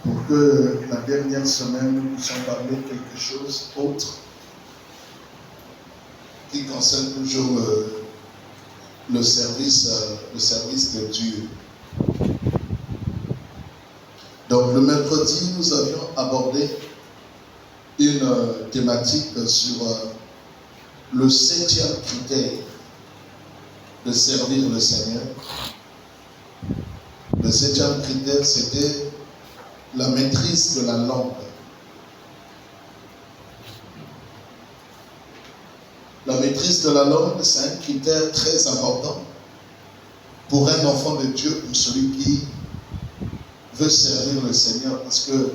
pour que la dernière semaine nous puissions parler quelque chose d'autre qui concerne toujours le service de Dieu. Donc le mercredi, nous avions abordé une thématique sur le 7e critère de servir le Seigneur. Le 7e critère, c'était la maîtrise de la langue. La maîtrise de la langue, c'est un critère très important pour un enfant de Dieu, pour celui qui veut servir le Seigneur, parce que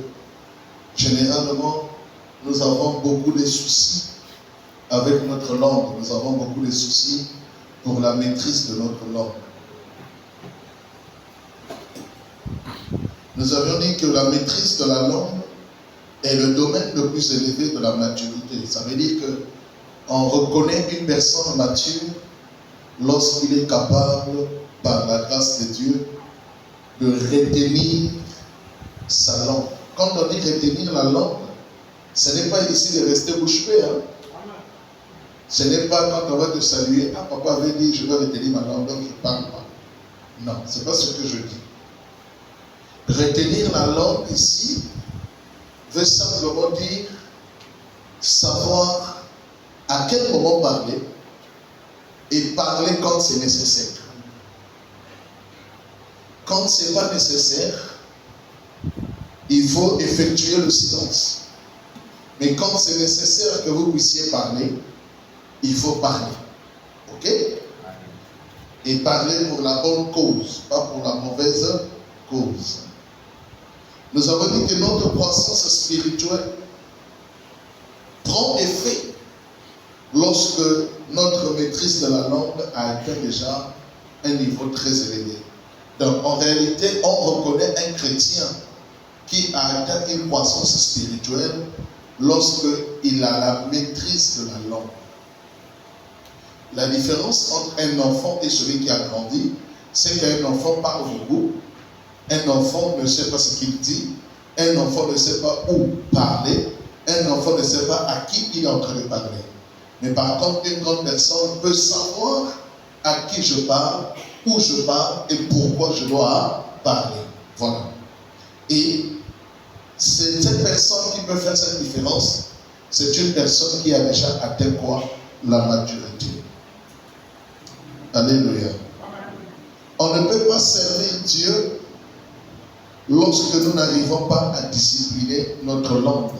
généralement, nous avons beaucoup de soucis avec notre langue. Nous avons beaucoup de soucis pour la maîtrise de notre langue. Nous avions dit que la maîtrise de la langue est le domaine le plus élevé de la maturité. Ça veut dire qu'on reconnaît une personne mature lorsqu'il est capable, par la grâce de Dieu, de retenir sa langue. Quand on dit retenir la langue, ce n'est pas ici de rester bouche bée. Ce n'est pas quand on va te saluer, ah, papa avait dit je vais retenir ma langue, donc je ne parle pas. Non, ce n'est pas ce que je dis. Retenir la langue ici veut simplement dire savoir à quel moment parler et parler quand c'est nécessaire. Quand ce n'est pas nécessaire, il faut effectuer le silence. Mais quand c'est nécessaire que vous puissiez parler, il faut parler. Ok? Et parler pour la bonne cause, pas pour la mauvaise cause. Nous avons dit que notre croissance spirituelle prend effet lorsque notre maîtrise de la langue a atteint déjà un niveau très élevé. Donc en réalité, on reconnaît un chrétien qui a atteint une croissance spirituelle lorsqu'il a la maîtrise de la langue. La différence entre un enfant et celui qui a grandi, c'est qu'un enfant parle beaucoup, un enfant ne sait pas ce qu'il dit, un enfant ne sait pas où parler, un enfant ne sait pas à qui il est en train de parler. Mais par contre, une grande personne peut savoir à qui je parle, où je parle et pourquoi je dois parler. Voilà. Et c'est cette personne qui peut faire cette différence, c'est une personne qui a déjà atteint quoi? La maturité. Alléluia. On ne peut pas servir Dieu lorsque nous n'arrivons pas à discipliner notre langue.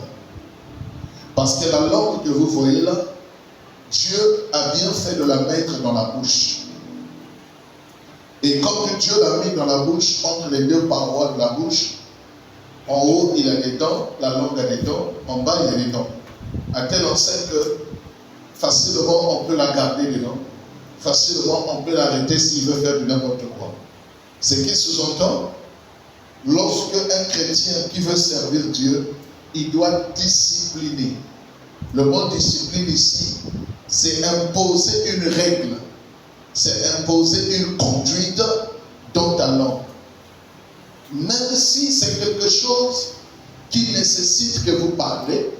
Parce que la langue que vous voyez là, Dieu a bien fait de la mettre dans la bouche. Et comme Dieu l'a mis dans la bouche, entre les deux parois de la bouche, en haut il a des dents, la langue a des dents, en bas il a des dents. À tel enseigne que facilement on peut la garder dedans, facilement on peut l'arrêter s'il veut faire du n'importe quoi. Ce qui sous-entend, lorsque un chrétien qui veut servir Dieu, il doit discipliner. Le mot discipline ici, c'est imposer une règle, c'est imposer une conduite dans ta langue. Même si c'est quelque chose qui nécessite que vous parlez,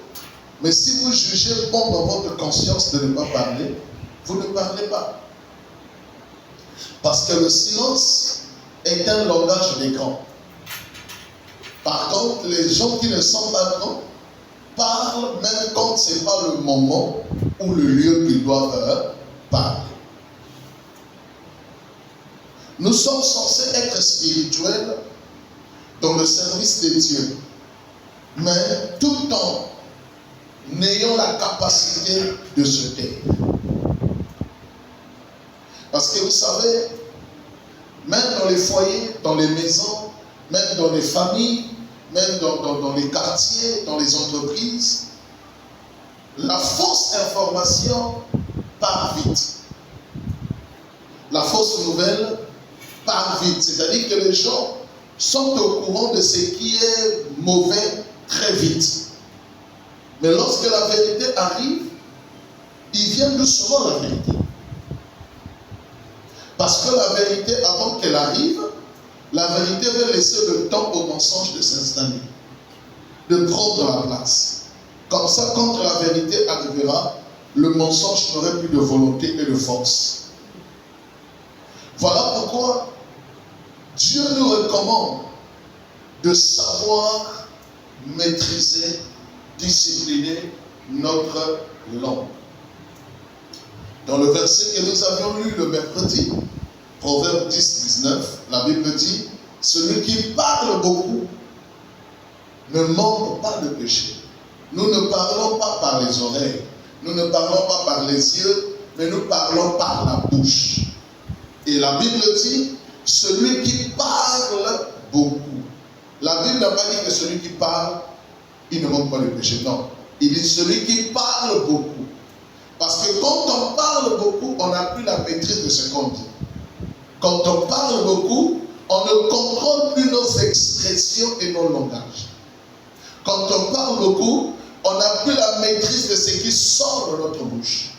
mais si vous jugez bon dans votre conscience de ne pas parler, vous ne parlez pas. Parce que le silence est un langage des grands. Par contre, les gens qui ne sont pas grands parlent même quand ce n'est pas le moment ou le lieu qu'ils doivent parler. Nous sommes censés être spirituels dans le service de Dieu, mais tout en ayant la capacité de se taire. Parce que vous savez, même dans les foyers, dans les maisons, même dans les familles, même dans les quartiers, dans les entreprises, la fausse information part vite. La fausse nouvelle part vite. C'est-à-dire que les gens sont au courant de ce qui est mauvais très vite. Mais lorsque la vérité arrive, il vient doucement la vérité. Parce que la vérité, avant qu'elle arrive, La vérité veut laisser le temps au mensonge de s'installer, de prendre la place. Comme ça, quand la vérité arrivera, le mensonge n'aurait plus de volonté et de force. Voilà pourquoi Dieu nous recommande de savoir maîtriser, discipliner notre langue. Dans le verset que nous avions lu le mercredi, Proverbe 10, 19, la Bible dit, celui qui parle beaucoup ne manque pas de péché. Nous ne parlons pas par les oreilles, nous ne parlons pas par les yeux, mais nous parlons par la bouche. Et la Bible dit, celui qui parle beaucoup. La Bible n'a pas dit que celui qui parle, il ne manque pas de péché. Non. Il dit celui qui parle beaucoup. Parce que quand on parle beaucoup, on n'a plus la maîtrise de ce qu'on dit. Quand on parle beaucoup, on ne contrôle plus nos expressions et nos langages. Quand on parle beaucoup, on n'a plus la maîtrise de ce qui sort de notre bouche.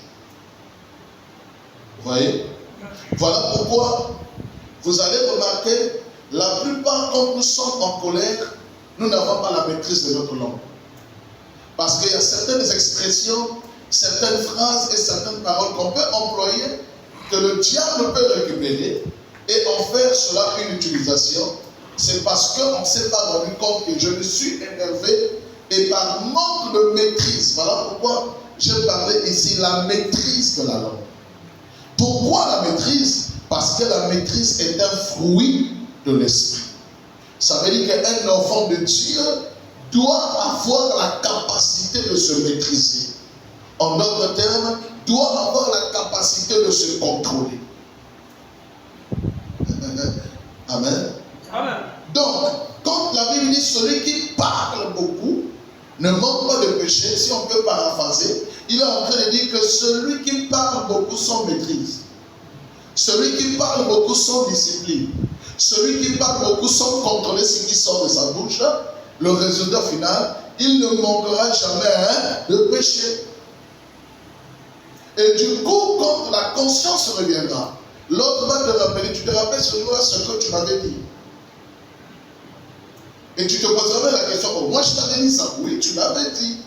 Vous voyez? Voilà pourquoi vous allez remarquer, la plupart quand nous sommes en colère, nous n'avons pas la maîtrise de notre langue. Parce qu'il y a certaines expressions, certaines phrases et certaines paroles qu'on peut employer, que le diable peut récupérer et en faire cela une utilisation. C'est parce qu'on ne s'est pas rendu compte que je me suis énervé et par manque de maîtrise. Voilà pourquoi j'ai parlé ici la maîtrise de la langue. Pourquoi la maîtrise? Parce que la maîtrise est un fruit de l'esprit. Ça veut dire qu'un enfant de Dieu doit avoir la capacité de se maîtriser. En d'autres termes, doit avoir la capacité de se contrôler. Amen. Amen. Donc, quand la Bible dit celui qui parle beaucoup ne manque pas de péché, si on peut paraphraser, il est en train de dire que celui qui parle beaucoup sans maîtrise, celui qui parle beaucoup sans discipline, celui qui parle beaucoup sans contrôler ce qui sort de sa bouche, le résultat final, il ne manquera jamais de péché. Et du coup, quand la conscience reviendra, l'autre va te rappeler, tu te rappelles ce jour-là ce que tu m'avais dit. Et tu te poseras la question, oh, moi je t'avais dit ça. Oui, tu l'avais dit.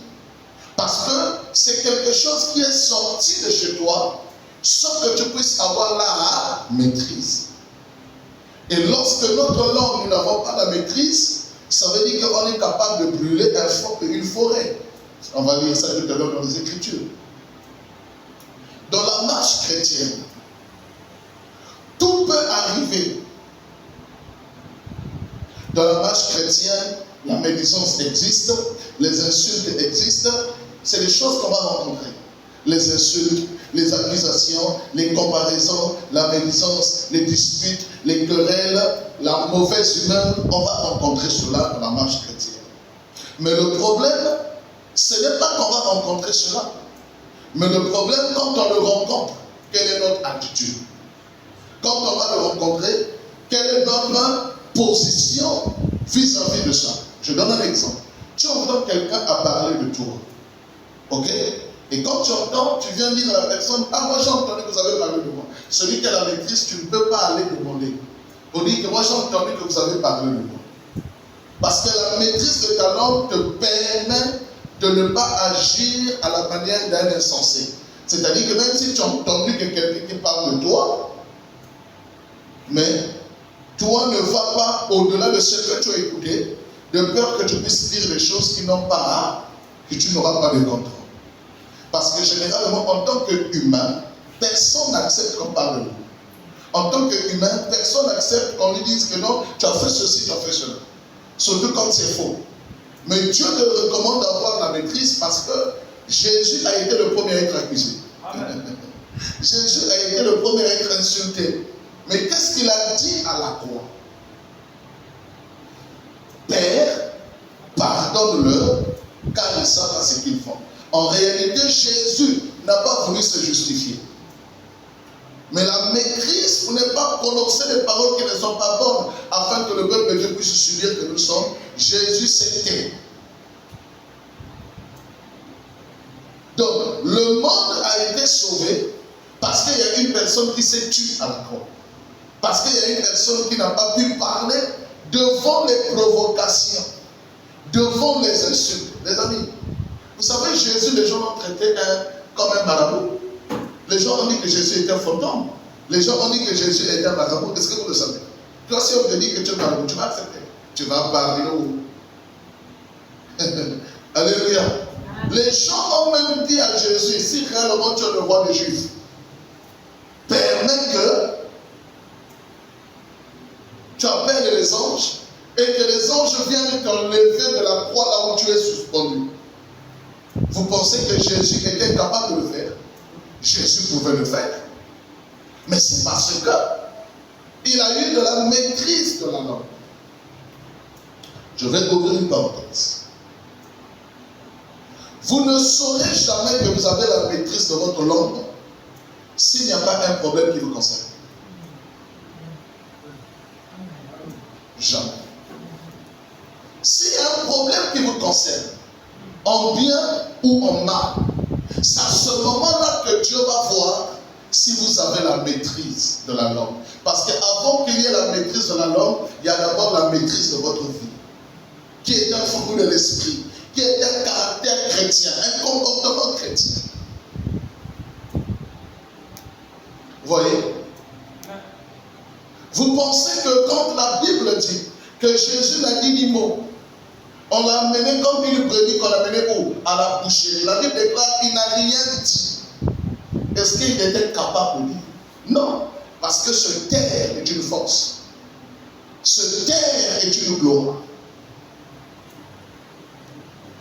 Parce que c'est quelque chose qui est sorti de chez toi, sans que tu puisses avoir la maîtrise. Et lorsque notre langue, nous n'avons pas la maîtrise, ça veut dire qu'on est capable de brûler une forêt. On va lire ça tout à l'heure dans les Écritures. Dans la marche chrétienne, tout peut arriver. Dans la marche chrétienne, la médisance existe, les insultes existent, c'est des choses qu'on va rencontrer. Les insultes, les accusations, les comparaisons, la médisance, les disputes, les querelles, la mauvaise humeur, on va rencontrer cela dans la marche chrétienne. Mais le problème, ce n'est pas qu'on va rencontrer cela. Mais le problème, quand on le rencontre, quelle est notre attitude? Quand on va le rencontrer, quelle est notre position vis-à-vis de ça? Je donne un exemple. Tu entends quelqu'un à parler de toi. Ok? Et quand tu entends, tu viens dire à la personne, ah, moi j'ai entendu que vous avez parlé de moi. Celui qui a la maîtrise, tu ne peux pas aller demander. On dit que moi j'ai entendu que vous avez parlé de moi. Parce que la maîtrise de ta langue te permet de ne pas agir à la manière d'un insensé. C'est-à-dire que même si tu as entendu que quelqu'un qui parle de toi, mais toi ne vas pas au-delà de ce que tu as écouté, de peur que tu puisses dire des choses qui n'ont pas, que tu n'auras pas de contrôle. Parce que généralement, en tant qu'humain, personne n'accepte qu'on parle de nous. En tant qu'humain, personne n'accepte qu'on lui dise que non, tu as fait ceci, tu as fait cela. Surtout quand c'est faux. Mais Dieu te recommande d'avoir la maîtrise parce que Jésus a été le premier à être accusé. Jésus a été le premier à être insulté. Mais qu'est-ce qu'il a dit à la croix? Père, pardonne-leur, car ils savent pas ce qu'ils font. En réalité, Jésus n'a pas voulu se justifier. Mais la maîtrise pour ne pas prononcer des paroles qui ne sont pas bonnes, afin que le peuple de Dieu puisse se souvenir que nous sommes, Jésus s'était. Donc, le monde a été sauvé parce qu'il y a une personne qui s'est tue à la croix. Parce qu'il y a une personne qui n'a pas pu parler devant les provocations, devant les insultes. Les amis, vous savez, Jésus, les gens l'ont traité comme un marabout. Les gens ont dit que Jésus était un fantôme. Les gens ont dit que Jésus était un marabout. Est-ce que vous le savez? Toi, si on te dit que tu es marabout, tu vas accepter. Tu vas parler où? Alléluia. Les gens ont même dit à Jésus, si réellement tu es le roi des Juifs, permets que tu appelles les anges et que les anges viennent t'enlever de la croix là où tu es suspendu. Vous pensez que Jésus était capable de le faire? Jésus pouvait le faire. Mais c'est parce que il a eu de la maîtrise de la langue. Je vais ouvrir une parenthèse. Vous ne saurez jamais que vous avez la maîtrise de votre langue s'il n'y a pas un problème qui vous concerne. Jamais. S'il y a un problème qui vous concerne, en bien ou en mal, c'est à ce moment-là que Dieu va voir si vous avez la maîtrise de la langue. Parce qu'avant qu'il y ait la maîtrise de la langue, il y a d'abord la maîtrise de votre vie, qui est un fruit de l'esprit, qui est un caractère chrétien, un comportement chrétien. Vous voyez? Vous pensez que quand la Bible dit que Jésus n'a dit ni mot, on l'a amené comme une brebis qu'on l'a amené où? À la boucherie. La Bible déclare qu'il n'a rien dit. Est-ce qu'il était capable de dire? Non. Parce que se taire est une force. Se taire est une gloire.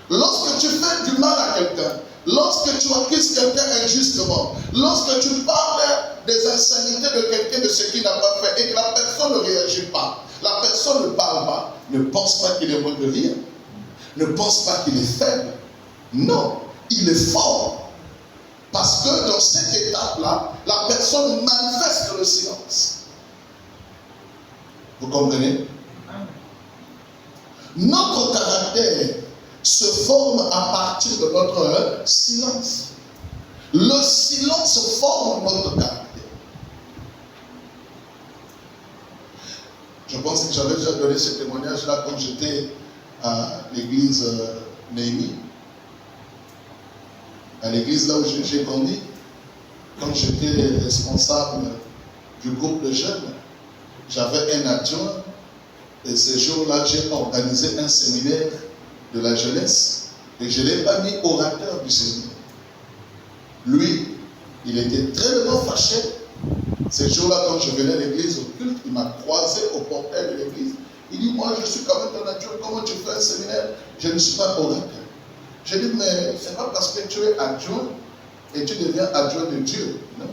Lorsque tu fais du mal à quelqu'un, lorsque tu accuses quelqu'un injustement, lorsque tu parles des insanités de quelqu'un de ce qu'il n'a pas fait et que la personne ne réagit pas, la personne ne parle pas, ne pense pas qu'il est moins de rien, ne pense pas qu'il est faible. Non, il est fort. Parce que dans cette étape-là, la personne manifeste le silence. Vous comprenez? Notre caractère se forme à partir de notre silence. Le silence forme notre caractère. Je pense que j'avais déjà donné ce témoignage-là quand j'étais à l'église Néhémie. À l'église là où j'ai grandi, quand j'étais responsable du groupe de jeunes, j'avais un adjoint et ce jour-là, j'ai organisé un séminaire de la jeunesse et je ne l'ai pas mis orateur du séminaire. Lui, il était très fâché. Ce jour-là, quand je venais à l'église au culte, il m'a croisé au portail de l'église. Il dit, moi je suis quand même ton adjoint, comment tu fais un séminaire? Je ne suis pas orateur. Je dis, mais ce n'est pas parce que tu es adjoint et tu deviens adjoint de Dieu. Non.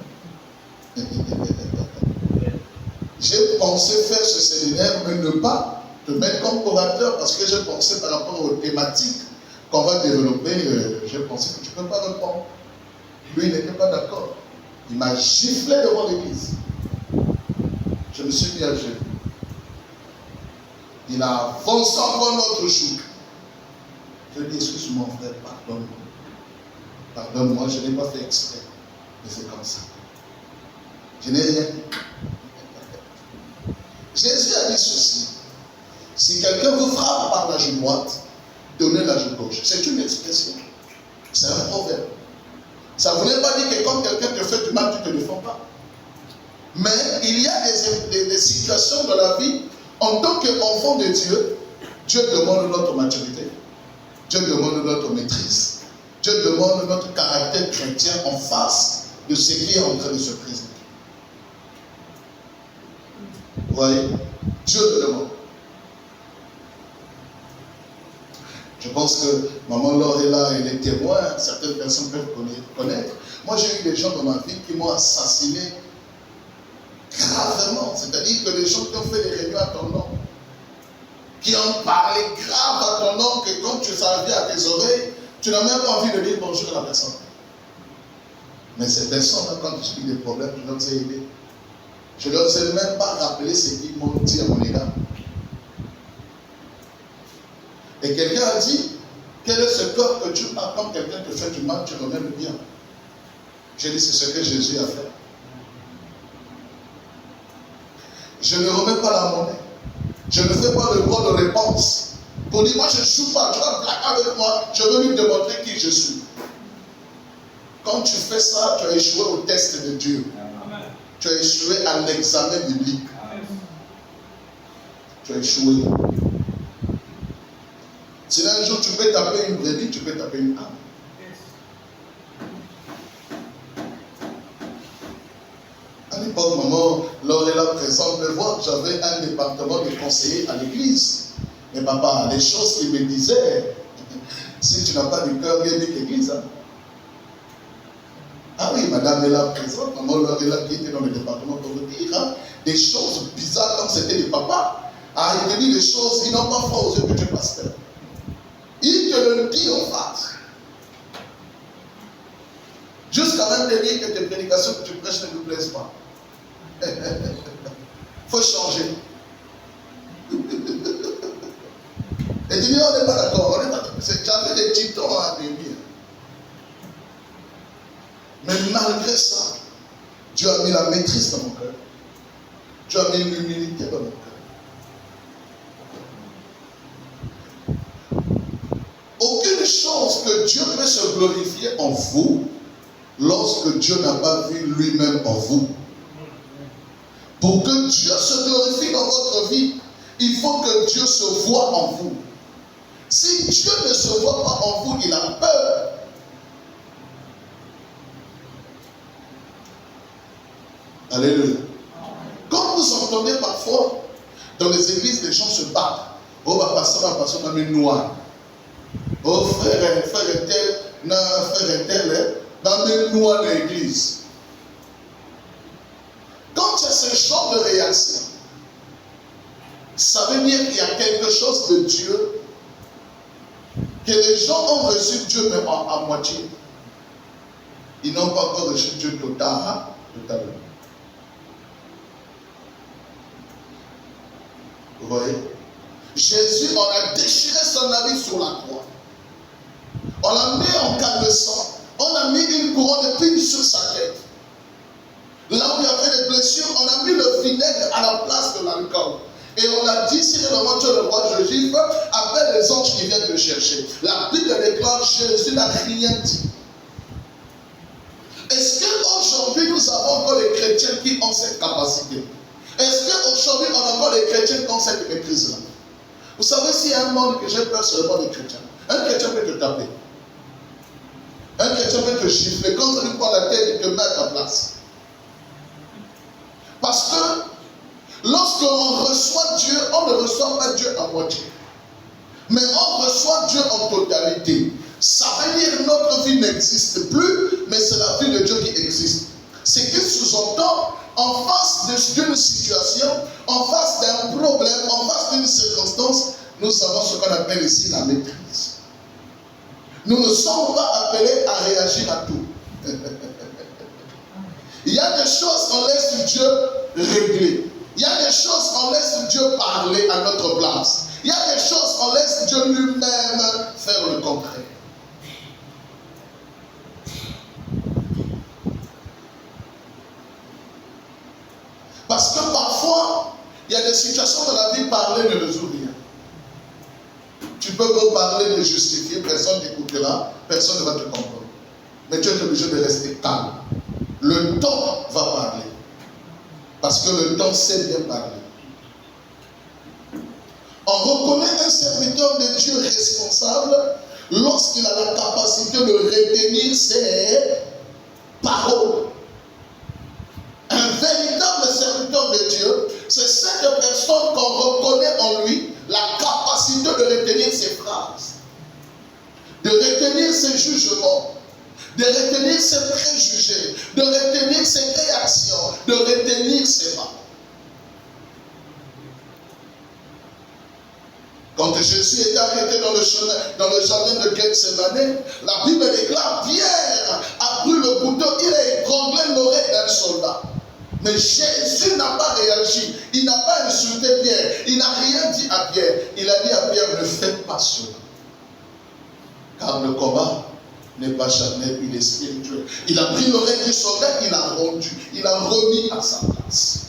J'ai pensé faire ce séminaire, mais ne pas te mettre comme orateur parce que j'ai pensé par rapport aux thématiques qu'on va développer, j'ai pensé que tu ne peux pas répondre. Lui, il n'était pas d'accord. Il m'a giflé devant l'église. Je me suis mis à genoux. Il a avancé encore notre jour. Je lui ai dit, excuse-moi frère, pardonne-moi. Pardonne-moi, je n'ai pas fait exprès. Mais c'est comme ça. Je n'ai rien dit. Jésus a dit ceci. Si quelqu'un vous frappe par la joue droite, donnez la joue gauche. C'est une expression. C'est un proverbe. Ça ne voulait pas dire que quand quelqu'un te fait du mal, tu ne te défends pas. Mais il y a des situations dans la vie, en tant qu'enfant de Dieu, Dieu demande notre maturité. Dieu demande notre maîtrise. Dieu demande notre caractère chrétien en face de ce qui est en train de se présenter. Vous voyez? Dieu le demande. Je pense que Maman Laure est là, elle est témoin, certaines personnes peuvent connaître. Moi, j'ai eu des gens dans ma vie qui m'ont assassiné gravement. C'est-à-dire que les gens qui ont fait des réunions à ton nom, qui ont parlé grave à ton nom, que quand tu savais à tes oreilles, tu n'as même pas envie de dire bonjour à la personne. Mais ces personnes-là, quand j'ai eu des problèmes, je leur ai aidé. Je ne leur ai même pas rappelé ce qu'ils m'ont dit à mon égard. Et quelqu'un a dit, quel est ce cœur que tu as quand quelqu'un te fait du mal, tu remets le bien. J'ai dit, c'est ce que Jésus a fait. Je ne remets pas la monnaie. Je ne fais pas le droit de réponse. Pour dire, moi je ne joue pas, tu vas blaguer avec moi, je veux lui démontrer qui je suis. Quand tu fais ça, tu as échoué au test de Dieu. Amen. Tu as échoué à l'examen biblique. Amen. Tu as échoué. Sinon un jour tu peux taper une brebis, tu peux taper une âme. À l'époque, maman, lors de la présente me voit, j'avais un département de conseillers à l'église. Mais papa, les choses qu'il me disait, si tu n'as pas de cœur, viens avec l'église. Hein? Ah oui, madame est là présente, maman Laure est là qui était dans le département pour vous dire, hein? Des choses bizarres comme c'était des papas. Ah, il te dit des choses qui n'ont pas foi aux yeux de Dieu pasteur. Il te le dit en face. Jusqu'à même te dire que tes prédications que tu prêches ne nous plaisent pas. Il faut changer. Et tu dis, on n'est pas d'accord, j'avais des petits temps à venir. Mais malgré ça, Dieu a mis la maîtrise dans mon cœur. Dieu a mis l'humilité dans mon cœur. Aucune chose que Dieu peut se glorifier en vous lorsque Dieu n'a pas vu lui-même en vous. Pour que Dieu se glorifie dans votre vie, il faut que Dieu se voie en vous. Si Dieu ne se voit pas en vous, il a peur. Alléluia. Quand vous entendez parfois dans les églises, les gens se battent. Oh, pasteur, on a mis noir. Oh, frère tel, on a mis noir dans l'église. Quand il y a ce genre de réaction, ça veut dire qu'il y a quelque chose de Dieu, que les gens ont reçu Dieu mais à moitié. Ils n'ont pas encore reçu Dieu totalement. Vous voyez? Jésus, on a déchiré son habit sur la croix. On l'a mis en calme-sang. On a mis une couronne d'épines sur sa tête. Là où il y avait des blessures, on a mis le vinaigre à la place de l'alcool. Et on a dit, si réellement tu es le roi de Juif, appelle les anges qui viennent te chercher. La Bible déclare, Jésus n'a rien dit. Est-ce qu'aujourd'hui nous avons encore des chrétiens qui ont cette capacité? Est-ce qu'aujourd'hui on a encore des chrétiens qui ont cette maîtrise-là? Vous savez, s'il y a un monde que j'ai peur, c'est le monde des chrétiens. Un chrétien peut te taper. Un chrétien peut te gifler. Quand tu lui prends la tête, il te met à ta place. Parce que lorsqu'on reçoit Dieu, on ne reçoit pas Dieu à moitié. Mais on reçoit Dieu en totalité. Ça veut dire que notre vie n'existe plus, mais c'est la vie de Dieu qui existe. C'est que sous-entend, en face d'une situation, en face d'un problème, en face d'une circonstance, nous savons ce qu'on appelle ici la maîtrise. Nous ne sommes pas appelés à réagir à tout. Il y a des choses qu'on laisse Dieu régler. Il y a des choses qu'on laisse Dieu parler à notre place. Il y a des choses qu'on laisse Dieu lui-même faire le contraire. Parce que parfois, il y a des situations dans la vie, parler ne résout rien. Tu peux me parler, de justifier, personne ne t'écoutera, personne ne va te comprendre. Mais tu es obligé de rester calme. Le temps va parler. Parce que le temps sait bien parler. On reconnaît un serviteur de Dieu responsable lorsqu'il a la capacité de retenir ses paroles. Un véritable serviteur de Dieu, c'est cette personne qu'on reconnaît en lui la capacité de retenir ses phrases, de retenir ses jugements, de retenir ses préjugés, de retenir ses réactions, de retenir ses pas. Quand Jésus est arrêté dans le jardin de Gethsémane, la Bible déclare, Pierre a pris le couteau, il a étranglé l'oreille d'un soldat. Mais Jésus n'a pas réagi, il n'a pas insulté Pierre, il n'a rien dit à Pierre. Il a dit à Pierre, ne faites pas cela. Car le combat n'est pas charnel, il est spirituel. Il a pris l'oreille du soldat, il a rendu, il a remis à sa place.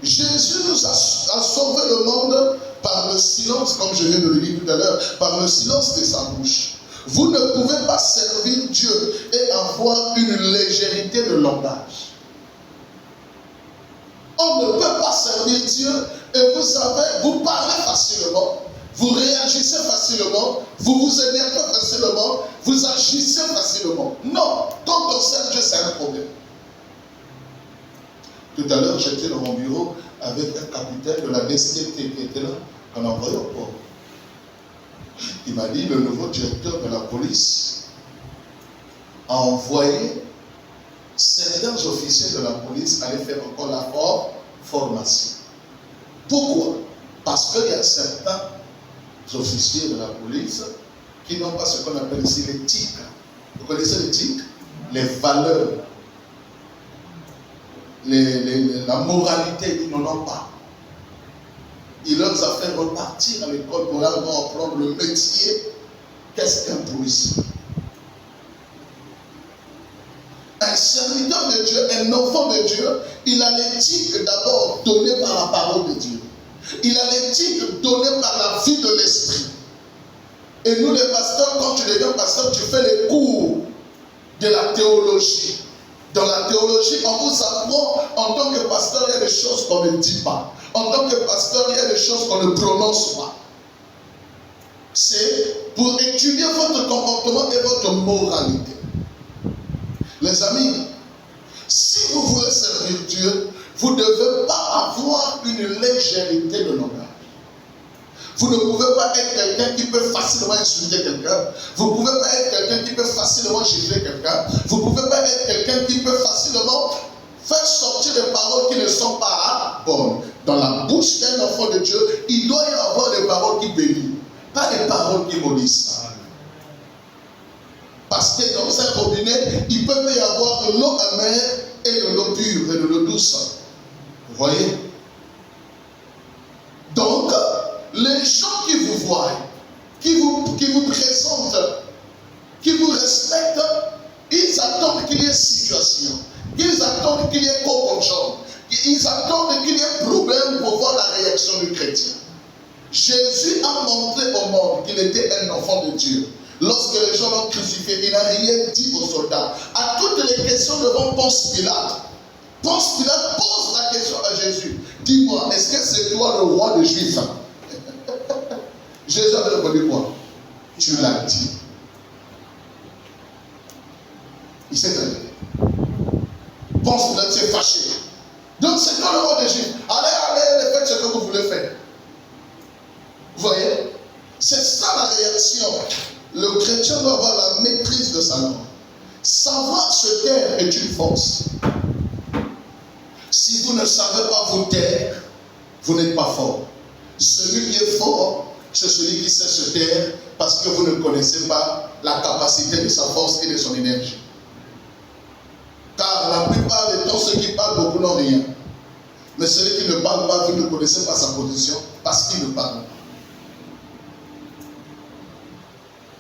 Jésus nous a sauvé le monde par le silence, comme je viens de le dire tout à l'heure, par le silence de sa bouche. Vous ne pouvez pas servir Dieu et avoir une légèreté de langage. On ne peut pas servir Dieu et vous savez, vous parlez facilement, vous réagissez facilement, vous vous énervez facilement, vous agissez facilement. Non, quand on sert Dieu, c'est un problème. Tout à l'heure, j'étais dans mon bureau avec un capitaine de la DSTT qui était là, en envoyé au port. Il m'a dit, le nouveau directeur de la police a envoyé certains officiers de la police aller faire encore la formation. Pourquoi? Parce qu'il y a certains officiers de la police qui n'ont pas ce qu'on appelle ici l'éthique. Vous connaissez l'éthique? Les valeurs, la moralité, ils n'en ont pas. Il leur a fait repartir à l'école pour leur apprendre le métier. Qu'est-ce qu'un policier? Un serviteur de Dieu, un enfant de Dieu, il a l'éthique d'abord donnée par la parole de Dieu. Il a l'éthique donnée par la vie de l'esprit. Et nous les pasteurs, quand tu deviens pasteur, tu fais les cours de la théologie. Dans la théologie, on vous apprend, en tant que pasteur, il y a des choses qu'on ne dit pas. En tant que pasteur, il y a des choses qu'on ne prononce pas. C'est pour étudier votre comportement et votre moralité. Les amis, si vous voulez servir Dieu, vous ne devez pas avoir une légèreté de langage. Vous ne pouvez pas être quelqu'un qui peut facilement insulter quelqu'un. Vous ne pouvez pas être quelqu'un qui peut facilement gifler quelqu'un. Vous ne pouvez pas être quelqu'un qui peut facilement faire sortir des paroles qui ne sont pas bonnes. Dans la bouche d'un enfant de Dieu, il doit y avoir des paroles qui bénissent, pas des paroles qui maudissent. Parce que dans un robinet, il peut y avoir de l'eau amère et de l'eau pure et de l'eau douce. Vous voyez? Donc, les gens qui vous voient, qui vous présentent, qui vous respectent, ils attendent qu'il y ait situation. Ils attendent qu'il y ait co-conjoint. Ils attendent qu'il y ait problème pour voir la réaction du chrétien. Jésus a montré au monde qu'il était un enfant de Dieu. Lorsque les gens l'ont crucifié, il n'a rien dit aux soldats. À toutes les questions devant Ponce Pilate, Ponce Pilate pose la question à Jésus. Dis-moi, est-ce que c'est toi le roi des Juifs? Jésus avait répondu quoi? Tu l'as dit. Il s'est traité. Ponce Pilate s'est fâché. Donc c'est toi le roi des Juifs. Allez, faites ce que vous voulez faire. Vous voyez? C'est ça la réaction. Le chrétien doit avoir la maîtrise de sa langue. Savoir se taire est une force. Si vous ne savez pas vous taire, vous n'êtes pas fort. Celui qui est fort, c'est celui qui sait se taire parce que vous ne connaissez pas la capacité de sa force et de son énergie. Car la plupart des temps, ceux qui parlent beaucoup n'ont rien. Mais celui qui ne parle pas, vous ne connaissez pas sa position parce qu'il ne parle pas.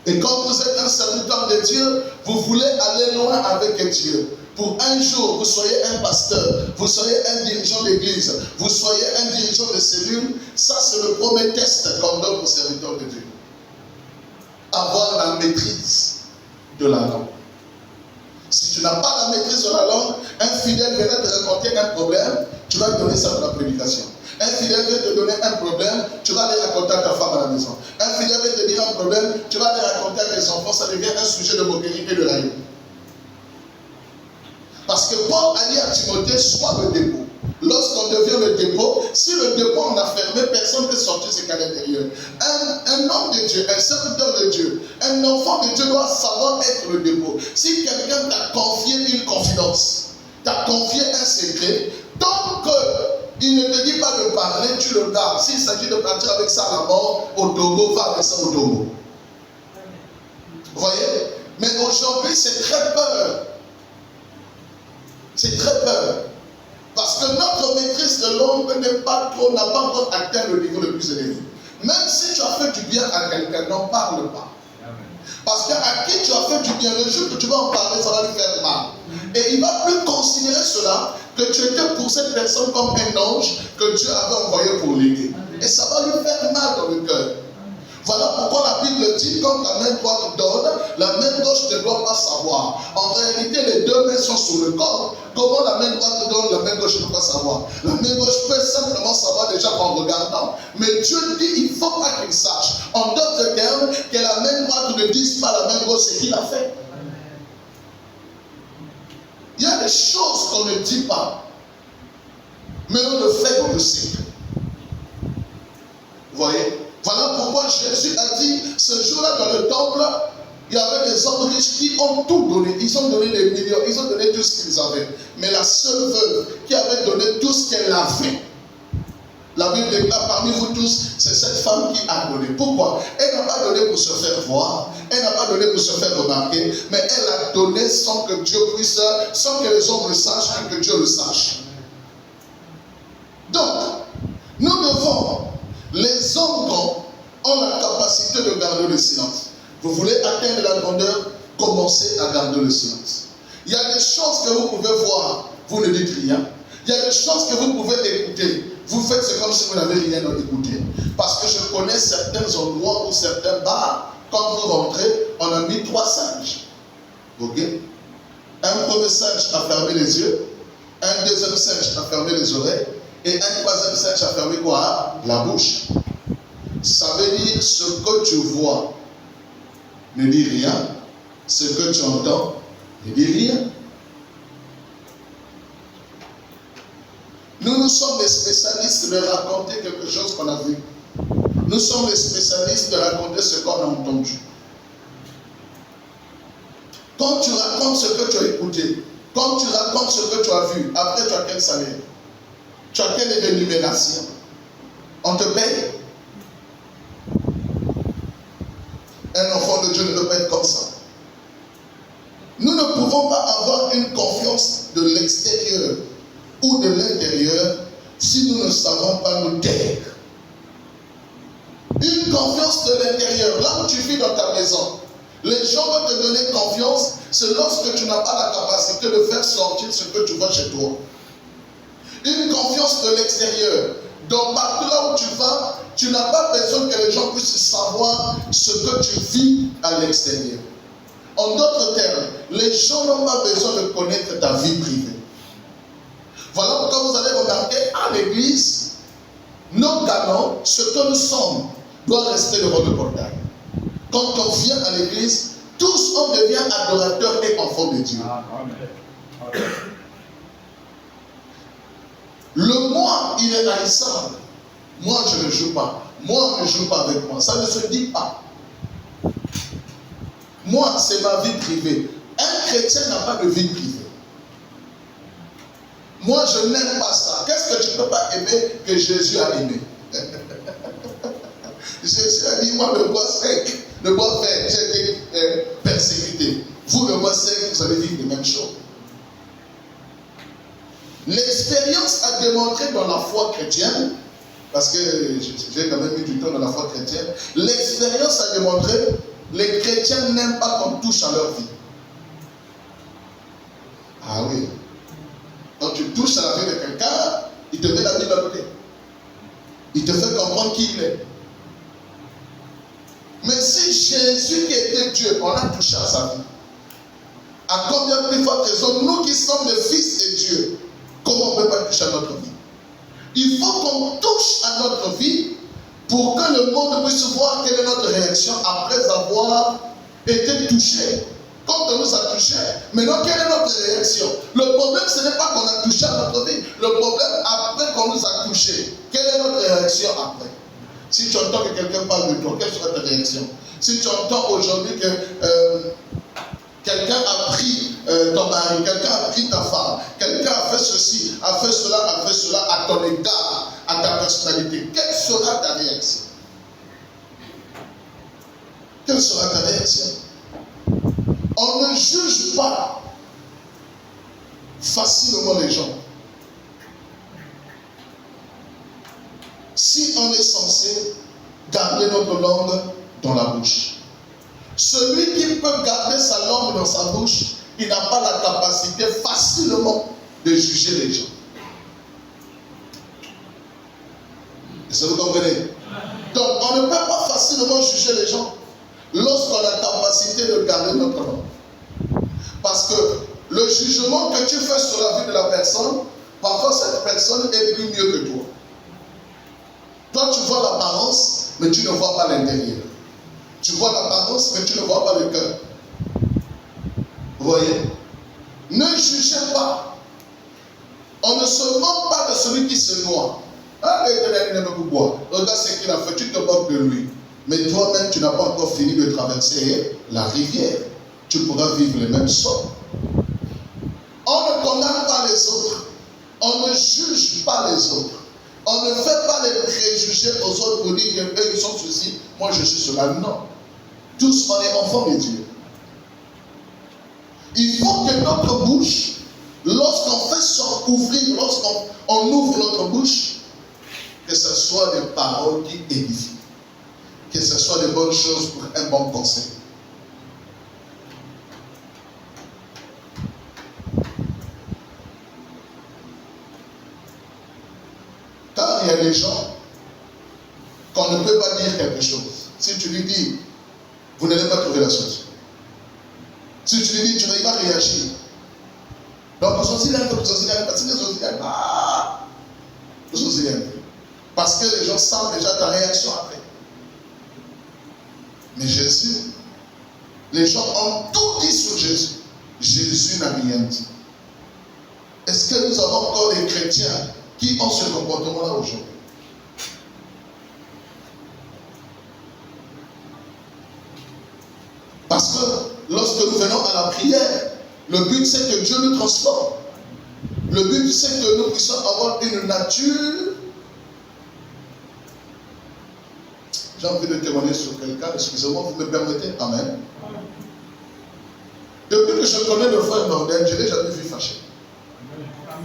Et quand vous êtes un serviteur de Dieu, vous voulez aller loin avec Dieu. Pour un jour, vous soyez un pasteur, vous soyez un dirigeant d'église, vous soyez un dirigeant de cellule, ça c'est le premier test qu'on donne aux serviteurs de Dieu. Avoir la maîtrise de la langue. Si tu n'as pas la maîtrise de la langue, un fidèle viendra te raconter un problème, tu vas donner ça pour la prédication. Un fidèle vient te donner un problème, tu vas aller raconter à ta femme à la maison. Un fidèle vient te dire un problème, tu vas aller raconter à tes enfants, ça devient un sujet de moquerie et de raillerie. Parce que Paul a dit à Timothée, sois le dépôt. Lorsqu'on devient le dépôt, si le dépôt on a fermé, personne ne peut sortir ce qu'il y a à l'intérieur. Un homme de Dieu, un serviteur de Dieu, un enfant de Dieu doit savoir être le dépôt. Si quelqu'un t'a confié une confidence, t'a confié un secret, tant qu'il ne te dit pas de parler, tu le gardes. S'il s'agit de partir avec ça à la mort, au tombeau, va avec ça au tombeau. Vous voyez? Mais aujourd'hui, c'est très peur. C'est très peur. Parce que notre maîtrise de langue n'a pas encore atteint le niveau le plus élevé. Même si tu as fait du bien à quelqu'un, n'en parle pas. Parce qu'à qui tu as fait du bien, le jour que tu vas en parler, ça va lui faire mal. Et il ne va plus considérer cela, que tu étais pour cette personne comme un ange que Dieu avait envoyé pour l'aider. Et ça va lui faire mal dans le cœur. Voilà pourquoi la Bible dit, comme la main droite donne, la main gauche ne doit pas savoir. En réalité, les deux mains sont sur le corps. Comment la main droite donne, la main gauche ne doit pas savoir. La main gauche peut simplement savoir déjà en regardant. Mais Dieu dit, il ne faut pas qu'il sache. En d'autres termes, que la main droite ne dise pas à la main gauche ce qu'il a fait. Il y a des choses qu'on ne dit pas. Mais on le fait dans le secret. Vous voyez? Voilà pourquoi Jésus a dit, ce jour-là dans le temple, il y avait des hommes riches qui ont tout donné. Ils ont donné des millions, ils ont donné tout ce qu'ils avaient. Mais la seule veuve qui avait donné tout ce qu'elle avait, la Bible déclare parmi vous tous, c'est cette femme qui a donné. Pourquoi? Elle n'a pas donné pour se faire voir, elle n'a pas donné pour se faire remarquer, mais elle a donné sans que Dieu puisse, sans que les hommes le sachent et que Dieu le sache. Donc, nous devons, les hommes ont la capacité de garder le silence. Vous voulez atteindre la grandeur, commencez à garder le silence. Il y a des choses que vous pouvez voir, vous ne dites rien. Il y a des choses que vous pouvez écouter. Vous faites c'est comme si vous n'avez rien à écouter. Parce que je connais certains endroits ou certains bars, quand vous rentrez, on a mis 3 singes. Ok? Un premier singe a fermé les yeux, un deuxième singe a fermé les oreilles, et un troisième singe a fermé quoi? La bouche. Ça veut dire ce que tu vois ne dit rien, ce que tu entends ne dit rien. Nous sommes les spécialistes de raconter quelque chose qu'on a vu. Nous sommes les spécialistes de raconter ce qu'on a entendu. Quand tu racontes ce que tu as écouté, quand tu racontes ce que tu as vu, après tu as quel salaire? Tu as quelle rémunération? On te paye? Un enfant de Dieu ne peut pas être comme ça. Nous ne pouvons pas avoir une confiance de l'extérieur ou de l'intérieur si nous ne savons pas nous taire. Une confiance de l'intérieur, là où tu vis dans ta maison, les gens vont te donner confiance, c'est lorsque tu n'as pas la capacité de faire sortir ce que tu vois chez toi. Une confiance de l'extérieur. Donc partout là où tu vas, tu n'as pas besoin que les gens puissent savoir ce que tu vis à l'extérieur. En d'autres termes, les gens n'ont pas besoin de connaître ta vie privée. Voilà pourquoi vous allez remarquer à l'église, nos canons, ce que nous sommes, doit rester devant le portail. Quand on vient à l'église, tous on devient adorateurs et enfants de Dieu. Le moi, il est haïssable. Moi, je ne joue pas. Moi, on ne joue pas avec moi. Ça ne se dit pas. Moi, c'est ma vie privée. Un chrétien n'a pas de vie privée. Moi, je n'aime pas ça. Qu'est-ce que tu ne peux pas aimer que Jésus a aimé? Jésus a dit, moi, le bois sec, le bois vert, j'ai été persécuté. Vous, le bois sec, vous allez vivre les mêmes choses. L'expérience a démontré dans la foi chrétienne, parce que j'ai quand même mis du temps dans la foi chrétienne, l'expérience a démontré que les chrétiens n'aiment pas qu'on touche à leur vie. Ah oui. Quand tu touches à la vie de quelqu'un, il te met la Bible à côté. Il te fait comprendre qui il est. Mais si Jésus qui était Dieu, on a touché à sa vie, à combien plus forte raison, nous qui sommes les fils de Dieu, comment on ne peut pas toucher à notre vie? Il faut qu'on touche à notre vie pour que le monde puisse voir quelle est notre réaction après avoir été touché. Quand on nous a touchés, maintenant quelle est notre réaction? Le problème, ce n'est pas qu'on a touché à notre vie. Le problème, après qu'on nous a touchés, quelle est notre réaction après? Si tu entends que quelqu'un parle de toi, quelle sera ta réaction? Si tu entends aujourd'hui que quelqu'un a pris ton mari, quelqu'un a pris ta femme, quelqu'un a fait ceci, a fait cela à ton égard, à ta personnalité, quelle sera ta réaction? Quelle sera ta réaction? On ne juge pas facilement les gens. Si on est censé garder notre langue dans la bouche. Celui qui peut garder sa langue dans sa bouche, il n'a pas la capacité facilement de juger les gens. Est-ce que vous comprenez? Donc, on ne peut pas facilement juger les gens lorsqu'on a la capacité de garder notre langue. Parce que le jugement que tu fais sur la vie de la personne, parfois cette personne est plus mieux que toi. Toi, tu vois l'apparence, mais tu ne vois pas l'intérieur. Tu vois l'apparence, mais tu ne vois pas le cœur. Vous voyez? Ne jugez pas. On ne se moque pas de celui qui se noie. Ah, regarde ce qu'il a fait, tu te moques de lui. Mais toi-même, tu n'as pas encore fini de traverser la rivière. Tu pourras vivre les mêmes sorts. On ne condamne pas les autres. On ne juge pas les autres. On ne fait pas les préjugés aux autres pour dire qu'eux ils sont ceci, moi je suis cela. Non. Tous on est enfants de Dieu. Il faut que notre bouche, lorsqu'on fait ouvrir, lorsqu'on ouvre notre bouche, que ce soit des paroles qui édifient, que ce soit des bonnes choses pour un bon conseil. Quand il y a des gens qu'on ne peut pas dire quelque chose, si tu lui dis, vous n'allez pas trouver la solution. Si tu lui dis, tu n'arrives pas à réagir. Donc, parce que les gens sentent déjà ta réaction après. Mais Jésus, les gens ont tout dit sur Jésus. Jésus n'a rien dit. Est-ce que nous avons encore des chrétiens qui ont ce comportement-là aujourd'hui? Parce que lorsque nous venons à la prière, le but c'est que Dieu nous transforme. Le but c'est que nous puissions avoir une nature. J'ai envie de témoigner sur quelqu'un, excusez-moi, vous me permettez? Amen. Depuis que je connais le frère Nordel, je ne l'ai jamais vu fâché.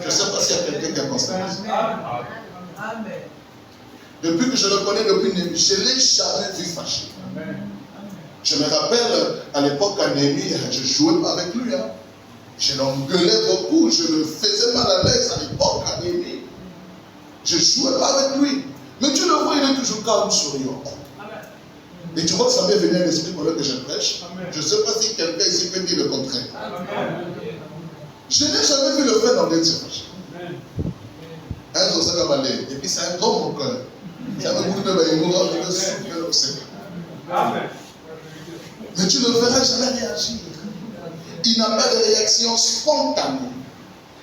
Je ne sais pas s'il y a quelqu'un qui a constaté. Depuis que je le connais depuis Némi, je ne l'ai jamais vu fâché. Je me rappelle, à l'époque, à Némi, je ne jouais pas avec lui. Je l'engueulais beaucoup, je le faisais mal à l'aise à l'époque, à Némi. Je ne jouais pas avec lui. Mais tu le vois, il est toujours calme, souriant. Et tu vois que ça m'est venu à l'esprit pendant que je prêche. Je ne sais pas si quelqu'un ici peut dire le contraire. Je n'ai jamais vu le frère Nordel se fâcher. Un jour, ça va aller. Et puis c'est un grand mon cœur. Ça me goûte de l'amour, de souffler au Seigneur. Mais tu ne verras jamais réagir. Il n'a pas de réaction spontanée.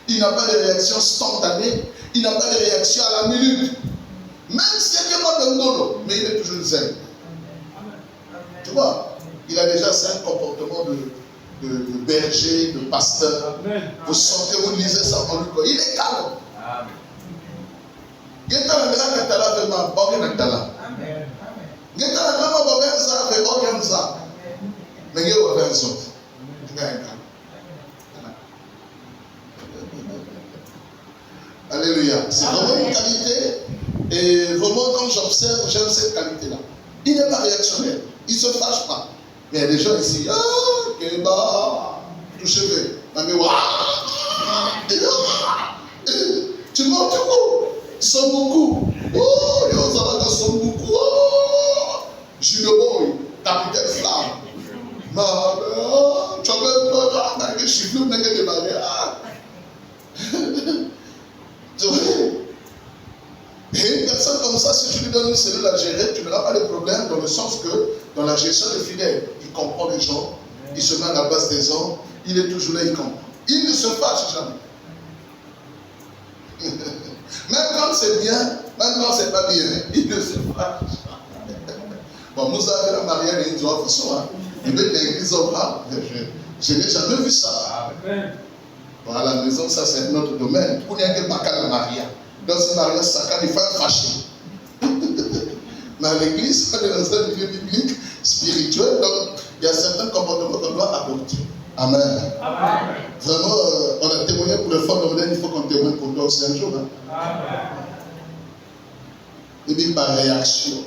Il n'a pas de réaction spontanée. Il n'a pas de réaction à la minute. Même si il y a moi de ngolo, mais il est toujours zen. Tu vois, il a déjà un comportement de berger, de pasteur. Vous sentez, vous lisez ça en lui. Il est calme. Il est calme. Alléluia. C'est vraiment une qualité. Et vraiment, quand j'observe, j'aime cette qualité-là. Il n'est pas réactionnaire. Il ne se fâche pas. Mais il y a des gens ici, touchez-le. Tu montes beaucoup. Ils sont beaucoup. Oh, ils sont beaucoup. Jules Boy, capitaine Flamme. Tu as même peur, tu as des chiffres, tu as des barrières. Tu vois? Et une personne comme ça, si tu lui donnes une cellule à gérer, tu n'auras pas de problème dans le sens que dans la gestion des fidèles, il comprend les gens, il se met à la base des hommes, il est toujours là, il comprend. Il ne se fâche jamais. Même quand c'est bien, même quand c'est pas bien, il ne se fâche jamais. Bon, nous avons la mariage et une autre façon. Il veut l'église au bras. Je n'ai jamais vu ça. Bon, à la maison, ça c'est notre domaine. Pour n'y avoir pas qu'à la mariage. Dans ce mariage, ça il faut être fâché. Mais à l'église, on est dans un milieu biblique, spirituel, donc il y a certains comportements qu'on doit adopter. Amen. Amen. Vraiment, on a témoigné pour le fond de il faut qu'on témoigne pour toi aussi un jour. Amen. Et puis par réaction.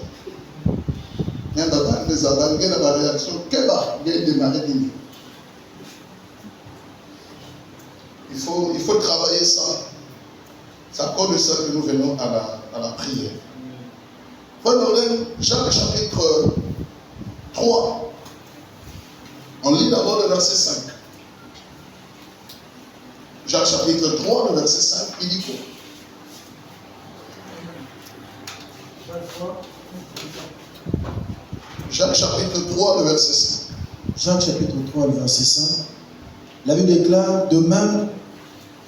Il faut travailler ça. C'est à cause de ça que nous venons à la prière. Jacques chapitre 3. On lit d'abord le verset 5. Jacques chapitre 3, le verset 5, il dit quoi? Jacques chapitre 3, le verset 5. Jacques chapitre 3, le verset 5. La Bible déclare: de même,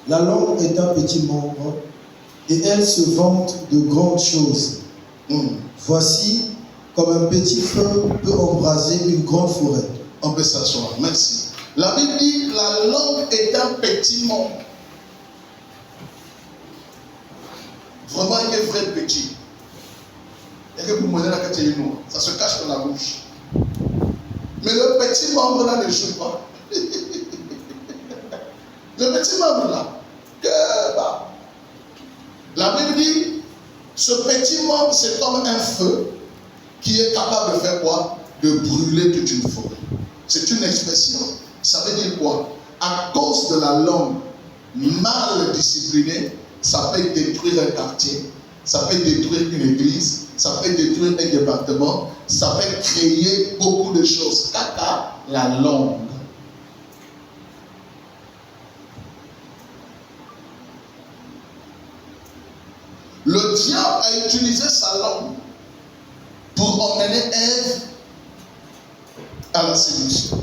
la langue est un petit membre, et elle se vante de grandes choses. Voici comme un petit feu peut embraser une grande forêt. On peut s'asseoir. Merci. La Bible dit la langue est un petit membre. Vraiment, il est vrai petit. Et que vous me la ça se cache dans la bouche. Mais le petit membre là ne joue pas. Le petit membre là, la Bible dit, ce petit membre c'est comme un feu qui est capable de faire quoi? De brûler toute une forêt. C'est une expression. Ça veut dire quoi? À cause de la langue mal disciplinée, ça peut détruire un quartier, ça peut détruire une église, ça peut détruire un département, ça peut créer beaucoup de choses. Caca, la langue. Le diable a utilisé sa langue pour emmener Ève à la séduction,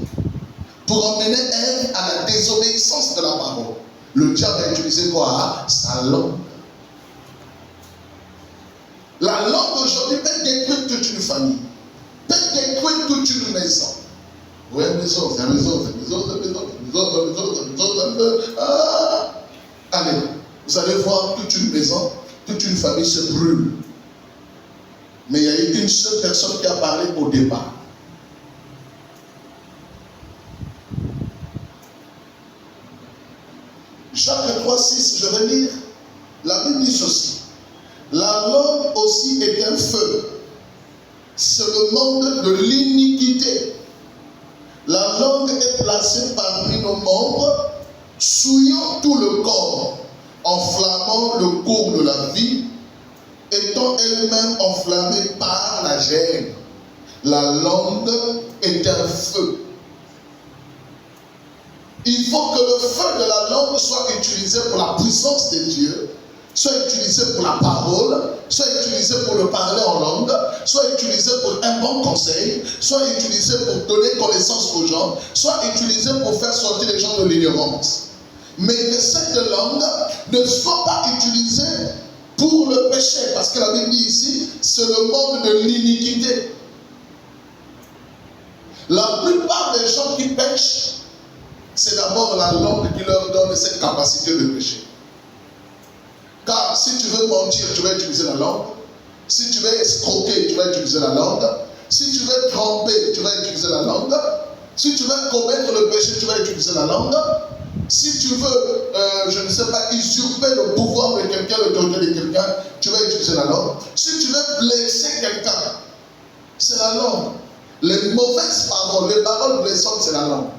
pour emmener Ève à la désobéissance de la parole. Le diable a utilisé quoi? Sa langue. La langue aujourd'hui peut détruire toute une famille, peut détruire toute une maison. Oui, maison. Allez, vous allez voir toute une maison, toute une famille se brûle. Mais il y a eu une seule personne qui a parlé au départ. Jacques 3, 6, je vais lire. La Bible dit ceci. La langue aussi est un feu. C'est le monde de l'iniquité. La langue est placée parmi nos membres, souillant tout le corps, enflammant le cours de la vie, étant elle-même enflammée par la gêne. La langue est un feu. Il faut que le feu de la langue soit utilisé pour la puissance de Dieu, soit utilisé pour la parole, soit utilisé pour le parler en langue, soit utilisé pour un bon conseil, soit utilisé pour donner connaissance aux gens, soit utilisé pour faire sortir les gens de l'ignorance. Mais que cette langue ne soit pas utilisée pour le péché, parce que la Bible dit ici, c'est le monde de l'iniquité. La plupart des gens qui pêchent, c'est d'abord la langue qui leur donne cette capacité de pécher. Car si tu veux mentir, tu vas utiliser la langue. Si tu veux escroquer, tu vas utiliser la langue. Si tu veux tromper, tu vas utiliser la langue. Si tu veux commettre le péché, tu vas utiliser la langue. Si tu veux, je ne sais pas, usurper le pouvoir de quelqu'un, l'autorité de quelqu'un, tu vas utiliser la langue. Si tu veux blesser quelqu'un, c'est la langue. Les mauvaises paroles, les paroles blessantes, c'est la langue.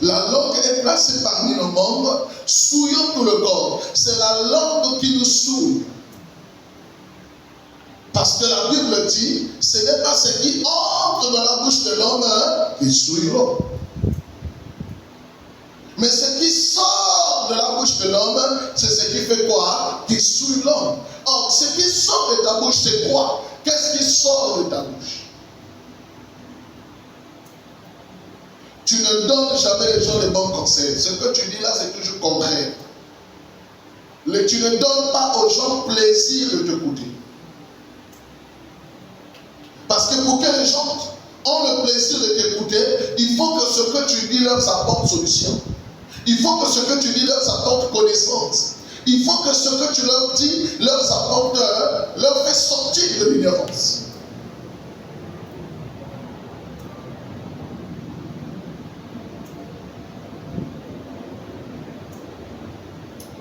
La langue est placée parmi nos membres, souillant tout le corps. C'est la langue qui nous souille. Parce que la Bible dit, ce n'est pas ce qui entre dans la bouche de l'homme qui souille l'homme. Mais ce qui sort de la bouche de l'homme, c'est ce qui fait quoi? Qui souille l'homme. Or, ce qui sort de ta bouche, c'est quoi? Qu'est-ce qui sort de ta bouche? Tu ne donnes jamais les gens les bons conseils. Ce que tu dis là, c'est toujours contraire. Tu ne donnes pas aux gens plaisir de t'écouter. Parce que pour que les gens ont le plaisir de t'écouter, il faut que ce que tu dis leur apporte solution. Il faut que ce que tu dis leur apporte connaissance. Il faut que ce que tu leur dis leur apporte, leur fait sortir de l'ignorance.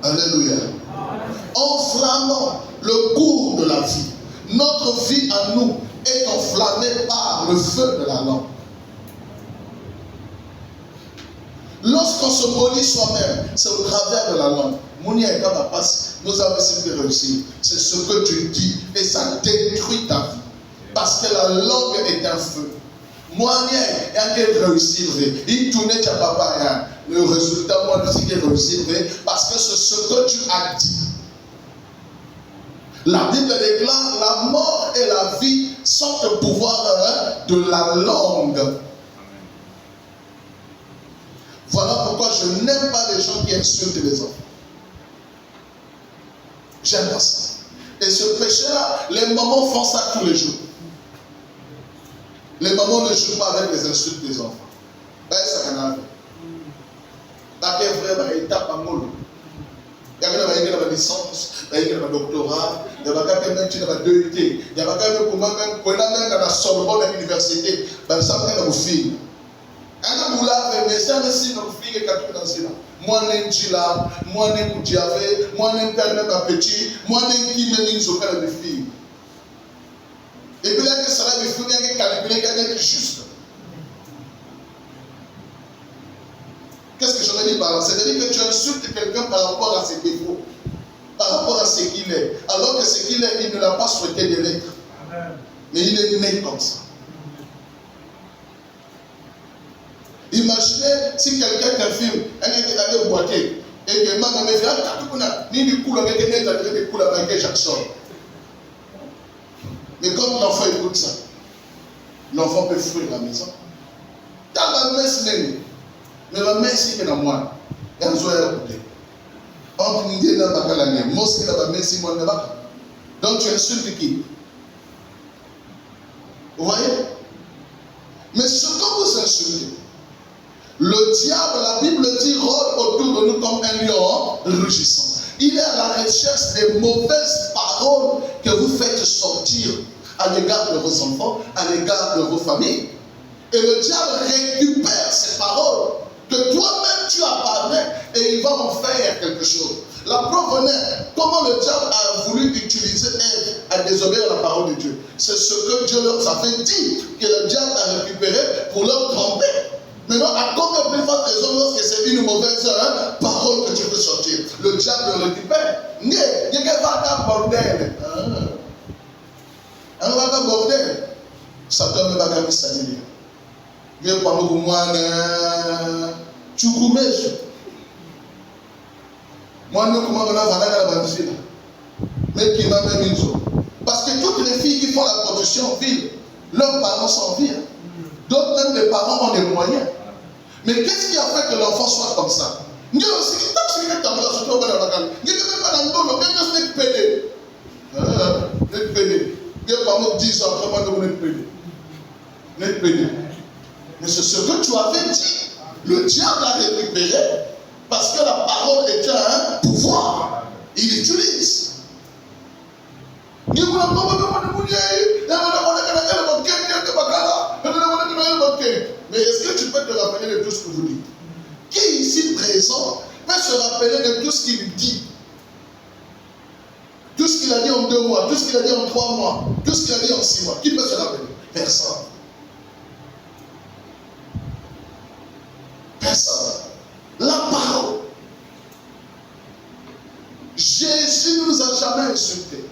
Alléluia. Enflammant le cours de la vie. notre vie à nous est enflammée par le feu de la langue. Lorsqu'on se maudit soi-même, c'est au travers de la langue. Nous avons essayé de réussir. C'est ce que tu dis et ça détruit ta vie. Parce que la langue est un feu. Moi, il y a qu'à réussir. Il tournait à papa. Le résultat, moi, je sais qu'il réussir. Parce que c'est ce que tu as dit. La Bible déclare la mort et la vie sont le pouvoir de la langue. Voilà pourquoi je n'aime pas les gens qui insultent les enfants. J'aime pas ça. Et ce péché-là, les mamans font ça tous les jours. Les mamans ne jouent pas avec les insultes des enfants. Ça n'a rien. Parce que vraiment, ils tapent en mollo. Il y a une licence, il y a un doctorat, il y a un DET, il y a même la Sorbonne à l'université, ça fait nos filles. Un boulard, mais ça ne s'y nos filles que dans cela. Moi, je là, moi, je suis moi, je suis petit, moi, je suis de filles. Et puis là, ça va me faire calculer quelqu'un juste. Qu'est-ce que je veux dire par là? C'est-à-dire que tu insultes quelqu'un par rapport à ses défauts, par rapport à ce qu'il est. Alors que ce qu'il est, il ne l'a pas souhaité de l'être. Mais il est né comme ça. Imaginez si quelqu'un t'infirme, un gars qui a des boîtiers, et que maman me dit, ni du coup, le gars qui est des coups avec Jackson. Mais quand l'enfant écoute ça, l'enfant peut fuir la maison. Dans la messe, mais la messe, c'est dans moi. Il y a un jour à écouter. On dit que dans la messe, mosquée dans la messe, c'est moi. Donc tu insultes qui? Vous voyez? Mais ce que vous insultez, le diable, la Bible dit, rôde autour de nous comme un lion rugissant. Il est à la recherche des mauvaises paroles que vous faites sortir à l'égard de vos enfants, à l'égard de vos familles. Et le diable récupère ces paroles que toi-même tu as parlé et il va en faire quelque chose. La preuve est comment le diable a voulu utiliser Ève à désobéir à la parole de Dieu. C'est ce que Dieu leur a fait dire, que le diable a récupéré pour leur tromper. Maintenant, à combien plus forte raison lorsque c'est une mauvaise parole que tu peux sortir? Le diable le récupère. Il y a un bordel. Un bordel. Satan ne va pas s'allier. Viens par moi, tu coumèges. Moi, nous, comment on a la bande. Mais qui m'a même une chose. Parce que toutes les filles qui font la production vivent. Leurs parents sont vieux. D'autres, même les parents ont des moyens. Mais qu'est-ce qui a fait que l'enfant soit comme ça? Nous aussi, tant que c'est dans la société, on va dans la calle. Nous ne pas dans le dos, nous sommes pédés. Nous sommes pédés. Nous sommes 10 ans, comment nous sommes pédés? Nous sommes pédés. Mais c'est ce que tu avais dit. Le diable a récupéré parce que la parole était un pouvoir. Il utilise. Mais est-ce que tu peux te rappeler de tout ce que vous dites? Qui ici présent peut se rappeler de tout ce qu'il dit? Tout ce qu'il a dit en 2 mois, tout ce qu'il a dit en 3 mois, tout ce qu'il a dit en 6 mois. Qui peut se rappeler? Personne. Personne. La parole. Jésus ne nous a jamais insultés.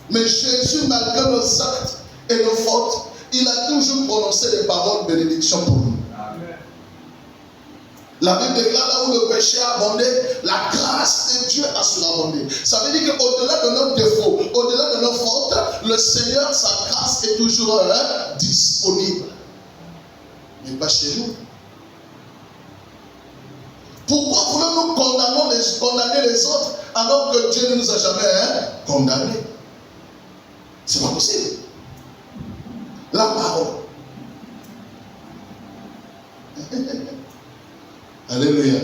Mais Jésus, malgré nos actes et nos fautes, il a toujours prononcé des paroles de bénédiction pour nous. Amen. La Bible déclare là où le péché a abondé, la grâce de Dieu a surabondé. Ça veut dire qu'au-delà de nos défauts, au-delà de nos fautes, le Seigneur, sa grâce est toujours disponible. Mais pas chez nous. Pourquoi voulons-nous condamner les autres alors que Dieu ne nous a jamais condamnés? C'est pas possible. La parole. Alléluia.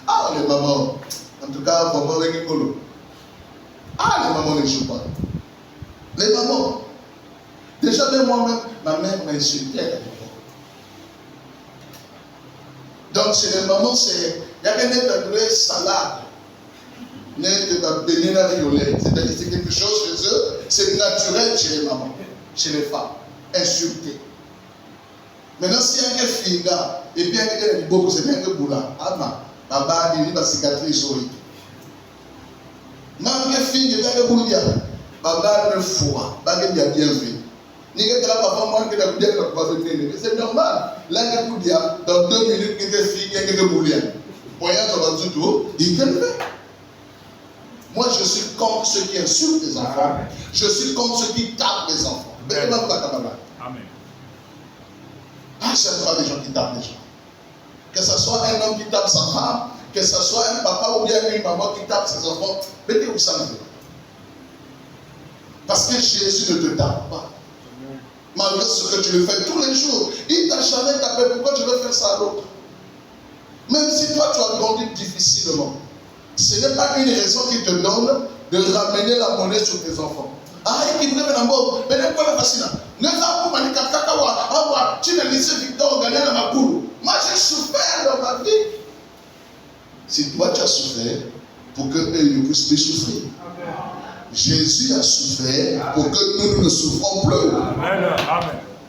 Ah, les mamans. En tout cas, maman avec Nicolo. Ah, les mamans ne jouent pas. Les mamans. Déjà, même moi-même, ma mère m'a insulté à la maman. Donc, chez les mamans, c'est. Il y a quelqu'un qui a salade. C'est-à-dire c'est quelque chose chez eux, c'est naturel chez les mamans, chez les femmes. Insulter. Maintenant, si un finga, et bien il y a beaucoup, c'est bien que boula. Ah, baba, il y a une cicatrice sur lui. Même que finga, il y a un boulia. Baba, le foie, baba, il y a bien vu. C'est normal. Là, dans 2 minutes, il y a quelques bouliens. Il peut le faire. Moi, je suis contre ceux qui insultent les enfants. Je suis contre ceux qui tapent les enfants. Amen. Ah, j'aime pas les gens qui tapent les gens. Que ce soit un homme qui tape sa femme, que ce soit un papa ou bien une maman qui tape ses enfants, mettez-vous ça. Parce que Jésus ne te tape pas. Malgré ce que tu le fais tous les jours. Il t'a jamais tapé. Pourquoi tu veux faire ça à l'autre? Même si toi tu as grandi difficilement, ce n'est pas une raison qui te donne de ramener la monnaie sur tes enfants. Ah, et qui me fait d'abord, mais n'est pas facile. Ne va pas manier kakawa, tu ne laisses Victor gagner dans ma boule. Moi j'ai souffert dans ma vie. Si toi tu as souffert, pour que eux ne puissent plus souffrir. Jésus a souffert pour que nous ne souffrons plus. Amen.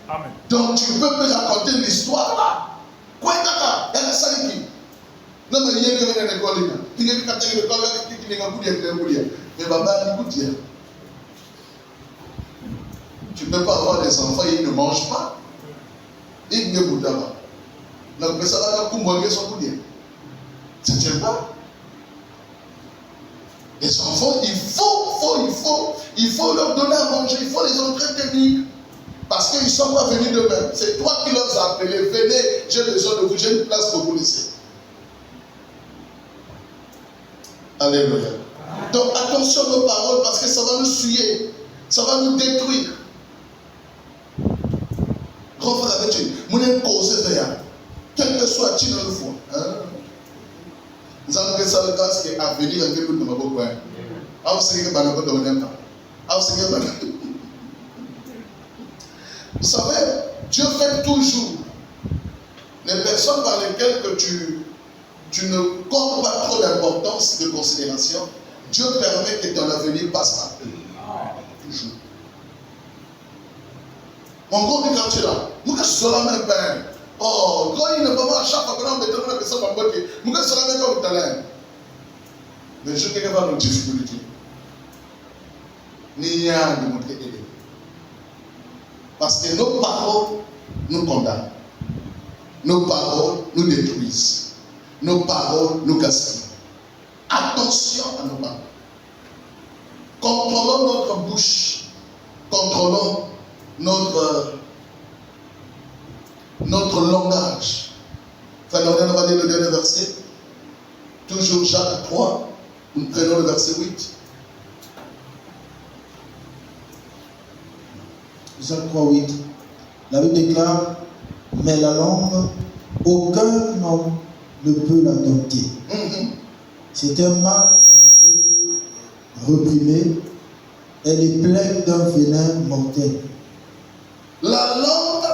Amen. Donc tu peux me raconter l'histoire là. Quoi est-ce que tu as ça? Non, mais il y a une école. Il y a une école. Mais papa, écoute, tu ne peux pas avoir des enfants et ils ne mangent pas. Ils ne boudent pas. Donc, ça va comme moi, ils sont boudés. Ça ne tient pas. Les enfants, il faut leur donner à manger, il faut les entretenir. Parce qu'ils ne sont pas venus d'eux-mêmes. C'est toi qui leur as appelé. Venez, j'ai besoin de vous, j'ai une place pour vous laisser. Alléluia. Donc attention à nos paroles parce que ça va nous souiller. Ça va nous détruire. Grand frère avec tu, mon cause quel que soit-il dans le fond. Nous avons fait ça le cas qui est à venir avec nous de ma boue. Vous savez, Dieu fait toujours les personnes par lesquelles que tu ne comptes pas trop d'importance, de considération. Dieu permet que ton avenir passe par eux. Toujours. Mon gros quand tu es là, nous que ce soit la même peine. Oh, quand il ne peut pas à chaque fois que l'on met la personne en beauté, nous que ce soit la même comme talent. Mais je ne sais pas nos difficultés. Ni rien de montrer aider. Parce que nos paroles nous condamnent. Nos paroles nous détruisent. Nos paroles nous gaspillent. Attention à nos paroles. Contrôlons notre bouche. Contrôlons notre langage. Enfin, on va lire le dernier verset. Toujours Jacques 3. Nous prenons le verset 8. Jacques 3, 8. La Bible déclare, mais la langue, aucun homme ne peut la dompter. C'est un mal qu'on ne peut reprimer. Elle est pleine d'un venin mortel. La langue,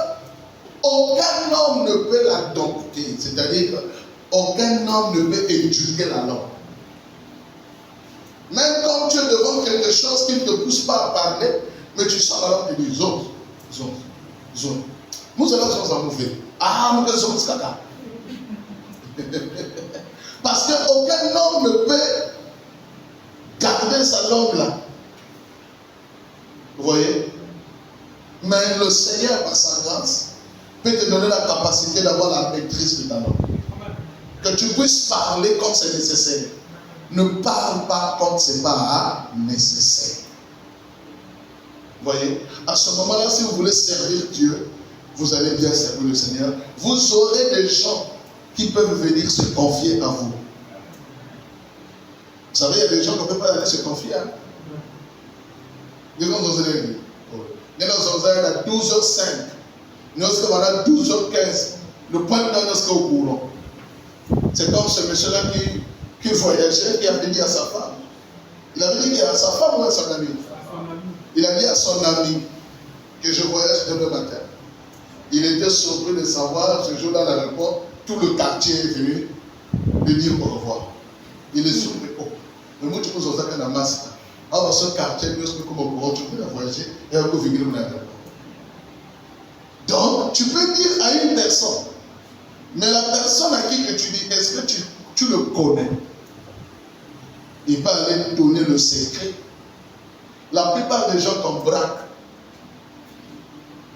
aucun homme ne peut la dompter. C'est-à-dire qu'aucun homme ne peut éduquer la langue. Même quand tu es devant quelque chose qui ne te pousse pas à parler, mais tu sens la langue et tu dis zone. Nous allons sans mauvais. Ah, nous sommes caca. Parce qu'aucun homme ne peut garder sa langue là. Vous voyez? Mais le Seigneur, par sa grâce, peut te donner la capacité d'avoir la maîtrise de ta langue. Que tu puisses parler quand c'est nécessaire. Ne parle pas quand ce n'est pas nécessaire. Vous voyez? À ce moment-là, si vous voulez servir Dieu, vous allez bien servir le Seigneur. Vous aurez des gens qui peuvent venir se confier à vous. Vous savez, il y a des gens qui ne peuvent pas aller se confier à. Il y a 12h05. Nous sommes à 12h15. Le point de temps est au courant. C'est comme ce monsieur-là qui voyageait, qui avait dit à sa femme. Il avait dit à sa femme ou à son ami? Il a dit à son ami que je voyage demain matin. Il était surpris de savoir, ce jour-là, à l'aéroport, tout le quartier est venu lui dire au revoir. Il est surpris. Oh. Mais moi, tu peux aussi faire un masque. Alors, ce quartier, nous sommes comme au courant, tu peux voyager et on peut venir au Nagano. Donc, tu peux dire à une personne, mais la personne à qui que tu dis, est-ce que tu le connais? Il va aller te donner le secret. La plupart des gens qu'on braque,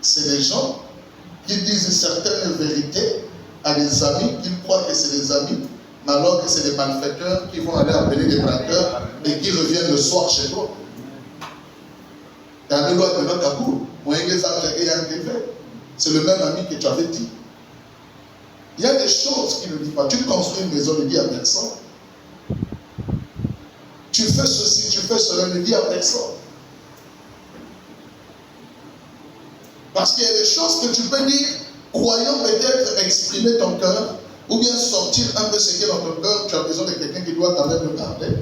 c'est des gens qui disent certaines vérités à des amis, qui croient que c'est des amis, mais alors que c'est des malfaiteurs qui vont aller appeler des braqueurs et qui reviennent le soir chez toi. C'est le même ami que tu avais dit. Il y a des choses qu'il ne dit pas. Tu construis une maison, ne dis à personne. Tu fais ceci, tu fais cela, ne dis à personne. Parce qu'il y a des choses que tu peux dire, croyant peut-être exprimer ton cœur, ou bien sortir un peu ce qui est dans ton cœur. Tu as besoin de quelqu'un qui doit quand même le garder,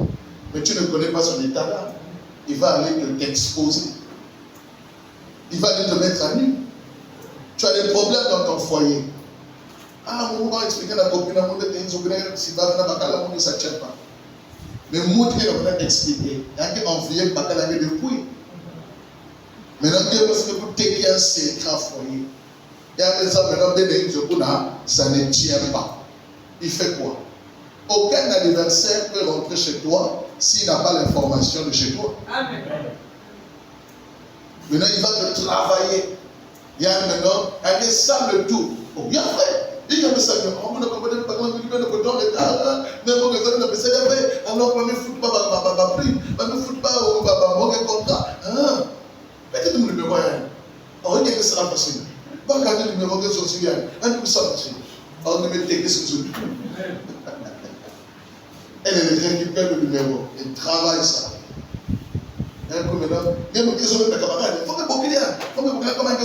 mais tu ne connais pas son état là. Il va aller t'exposer. Il va aller te mettre à nu. Tu as des problèmes dans ton foyer. Ah, on va expliquer la copine à mon de si va ça ne tient pas. Mais moi, tu vas t'expliquer. Il y a qui envoyé le bakala depuis. Maintenant, parce que vous t'es un secret foyer. Il y a des gens maintenant, ça ne tient pas. Il fait quoi? Aucun adversaire peut rentrer chez toi s'il n'a pas l'information de chez toi. Amen. Maintenant, il va te travailler. Il y a maintenant, il y a ça le tout. Oh, bien fait. Il y a ça. On ne peut pas alors, on ne fout pas prix. On ne fout pas au contrat. Mettez le numéro 1. On dit que c'est facile. Pas garder le numéro 2 sur le un peu ça facile. On ne met que ce que je dis. Elle récupère le numéro. Elle travaille ça. Un peu maintenant, il y a une question de camarade. Il faut que beaucoup de gens. Il faut que beaucoup de gens comme un gars.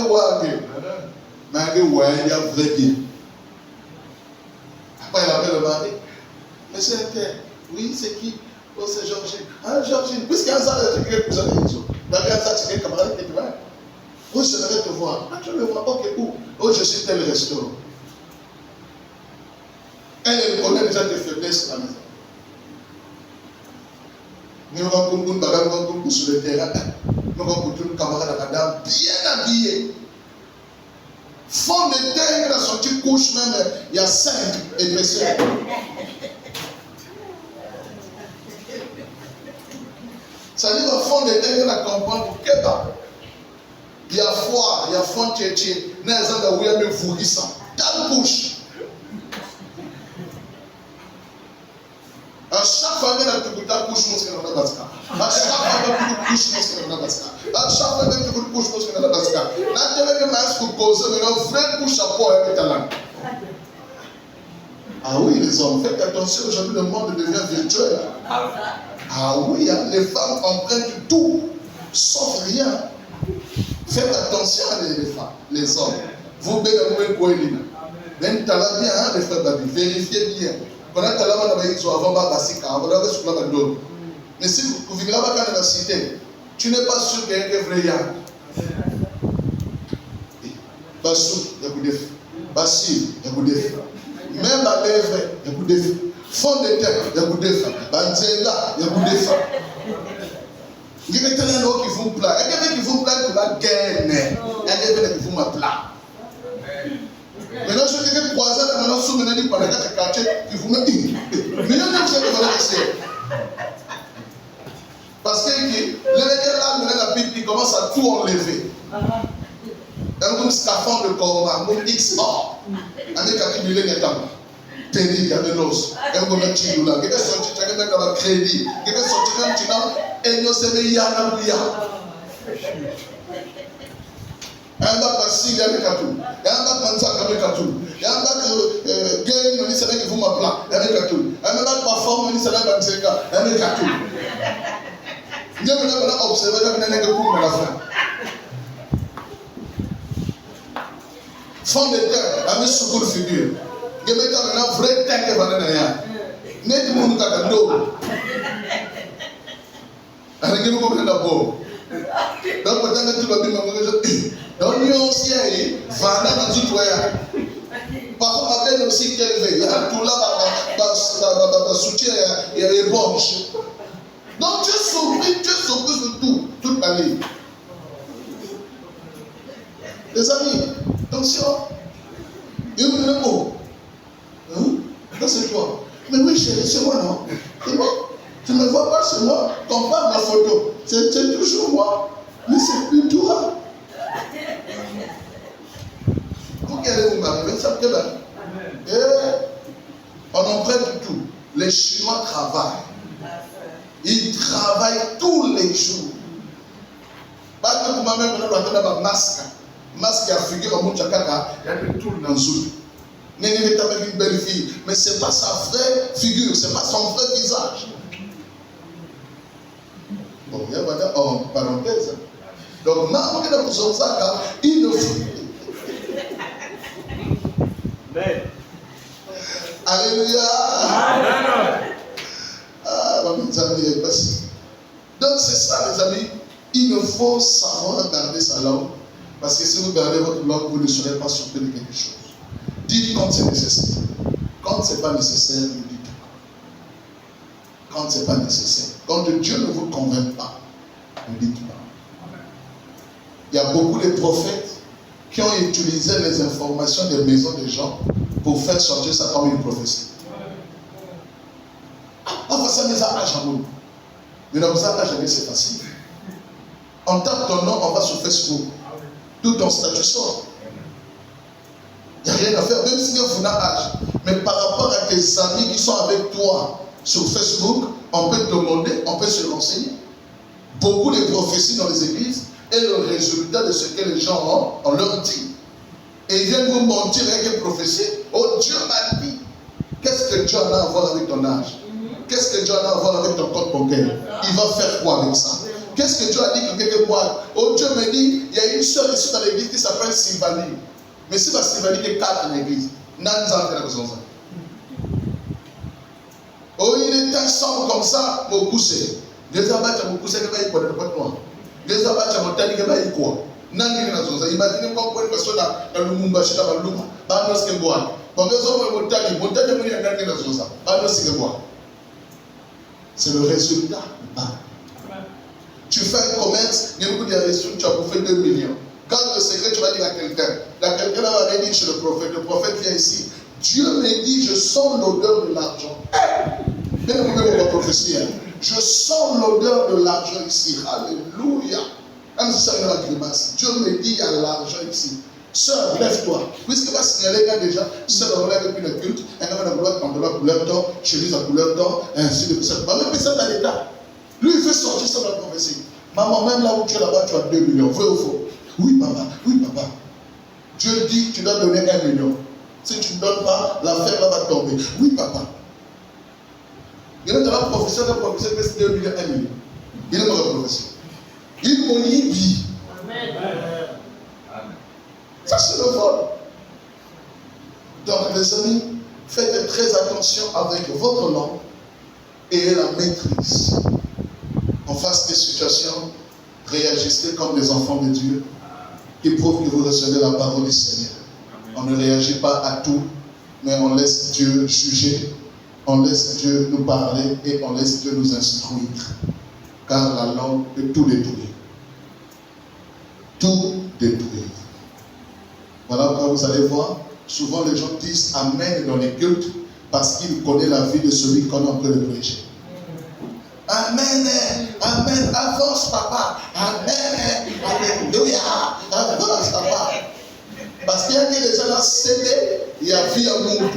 Mais un gars, il y a vrai bien. Après, il appelle le mari. Monsieur Inter, oui, c'est qui? Oh, c'est Georgine. Ah, Georgine, puisqu'il y a un salle de trucs, vous avez dit ça. Dans un salle, c'est quel camarade qui te voit? Oh, je devrais te voir. Ah, tu me vois, ok, où? Oh, je suis tel restaurant. Elle connaît déjà tes faiblesses à la maison. Nous avons sur le terrain. Nous avons un camarade à madame bien habillé. Fond de terre, il a sorti couche même, il y a 5 épaisseurs. Ça dit au fond de terre, il a campagne pour Keba. Il y a foire, il y a fond de tchétché. Il y a des gens qui ont fourri ça. Dans la bouche. À chaque fois, il y a des couches, il y a des couches. À chaque fois, il y a des couches, il y a des couches. À chaque fois, il y a des couches, il y a des couches. Là, il y a des masques qui causent, mais une vraie couche à poids avec ta langue. Ah oui, les hommes, faites attention, aujourd'hui, le monde devient virtuel. Ah oui, hein, les femmes empruntent tout, sauf rien. Faites attention, les femmes, les hommes. Vous, bien, même talent bien, hein, les femmes, vérifiez bien. Pendant que mais si vous vivez là-bas dans la cité, tu n'es pas sûr qu'il y ait un vrai yard. Bassou, il y a beaucoup de filles. Bassi, il y a beaucoup de filles. Même à l'œuvre, il y a beaucoup de filles. Fond de terre, il y a beaucoup de filles. Banzenga, il y a beaucoup de filles. Il y a des gens qui font plat. Il y a des gens qui font plat pour la guerre. Il y a des gens qui font plat. Maintenant, je suis quelqu'un de croisé, maintenant, sous le nez, par les quartiers, qui vous mettent. Mais il y a des gens qui vont rester. Parce que la Bible qui commence à tout enlever. Un scaphandre de combat, un XA, un écapulé n'est-ce Télé, il y a de l'os. Un bon petit là. Quelqu'un sorti, tu as même un crédit. Quelqu'un sorti, même tu n'as et nous c'est les yanabouya. Un bac passé, il y a des cartons. Il y a un bac mansa avec carton. Il y a un bac gay, il c'est là qu'il faut m'appeler. Avec carton. Un bac parfum, il c'est là qu'il faut m'appeler. Avec carton. Il y a maintenant observé qu'il y a des coups à la fin. Fond de terre, avec ce coup de figure. Il y a maintenant un vrai terre qui va dans rien. Net monde qui a dos. Avec nous comme d'abord. Donc peut-être que tu vas bien manger. Donc nous aussi va dans tout voyage. Parfois on appelle aussi quel veille. Il y a tout là, soutien et ébauche. Donc tu es surpris de tout, toute la ligne. Les amis, attention. Il me dit le mot. Ça c'est toi. Mais oui, chérie, c'est moi, non? C'est moi. Tu ne me vois pas, c'est moi. Compare ma photo. C'est toujours moi. Mais c'est plus toi. Vous qui allez vous marier, ça peut être. On n'en prête du tout. Les Chinois travaillent. Ils travaillent tous les jours. Pas que vous m'avez donné un masque. Masque à figure au monde Chakaka, il y a des tours dans le zoo. Néné est avec une belle fille, mais ce n'est pas sa vraie figure, ce n'est pas son vrai visage. Bon, il y a en parenthèse. Donc, maintenant que nous sommes ça, il ne faut. Alléluia. Ah, mes amis, donc c'est ça, les amis. Il ne faut savoir garder sa langue. Parce que si vous gardez votre langue, vous ne serez pas surpris de quelque chose. Dites quand c'est nécessaire. Quand ce n'est pas nécessaire, ne dites pas. Quand ce n'est pas nécessaire. Quand Dieu ne vous convainc pas, ne dites pas. Il y a beaucoup de prophètes qui ont utilisé les informations des maisons des gens pour faire sortir ça comme une prophétie. Enfin, ça n'est pas à jamais. Mais dans ça, jamais c'est facile. On tape ton nom, on va sur Facebook. Tout ton statut sort. Il n'y a rien à faire, même si vous n'avez âge. Mais par rapport à tes amis qui sont avec toi sur Facebook, on peut demander, on peut se renseigner. Beaucoup de prophéties dans les églises est le résultat de ce que les gens ont, on leur dit. Et ils viennent vous mentir avec une prophétie. Oh, Dieu m'a dit. Qu'est-ce que Dieu en a à voir avec ton âge? Qu'est-ce que Dieu en a à voir avec ton compte bancaire? Il va faire quoi avec ça? Qu'est-ce que Dieu a dit que quelques mois? Oh, Dieu me dit, il y a une soeur ici dans l'église qui s'appelle Sylvanie. Mais si Sylvanie est 4 dans l'église, oh, il est un sang comme ça, mon coussé. Les abattus, mon coussé, il va y quoi? Les abattus, mon tani, il va y quoi? Imaginez quoi pour une personne dans le Mumbashi, dans le Luma, dans le Skebois. Quand les hommes mon tani, c'est le résultat. Tu fais un commerce, il y a beaucoup de ressources, tu as bouffé 2 millions. Quand le secret, tu vas dire à quelqu'un, quelqu'un va dire chez le prophète vient ici. Dieu me dit, je sens l'odeur de l'argent. Même vous pouvez vous prophétie. Je sens l'odeur de l'argent ici. Alléluia. Même si ça vient la grimace. Dieu me dit, il y a l'argent ici. Sœur, lève-toi. Puisque va signaler là déjà, sœur, on lève depuis le culte, elle a la couleur, pantalon couleur d'or, chemise à couleur d'or, ainsi de suite. Même ça dans l'état. Lui, il veut sortir ça dans la prophétie. Maman, même là où tu es là-bas, tu as 2 millions. Vrai ou faux? Oui, papa. Oui, papa. Dieu dit, tu dois donner 1 million. Si tu ne donnes pas, l'affaire là va tomber. Oui, papa. Il est dans la prophétie, que c'est 2 millions, 1 million. Il est dans la prophétie. Il m'ont dit. Amen. Ça, c'est le vol. Donc, les amis, faites très attention avec votre langue et la maîtrise. En face des situations, réagissez comme des enfants de Dieu qui prouvent que vous recevez la parole du Seigneur. On ne réagit pas à tout, mais on laisse Dieu juger, on laisse Dieu nous parler et on laisse Dieu nous instruire. Car la langue peut tout détruire. Tout détruire. Voilà pourquoi vous allez voir, souvent les gens disent Amen dans les cultes parce qu'ils connaissent la vie de celui qu'on est en train de prêcher. Amen, amen, avance papa, amen, alléluia, avance papa. Parce qu'il y a des gens là, il y a vie à monde.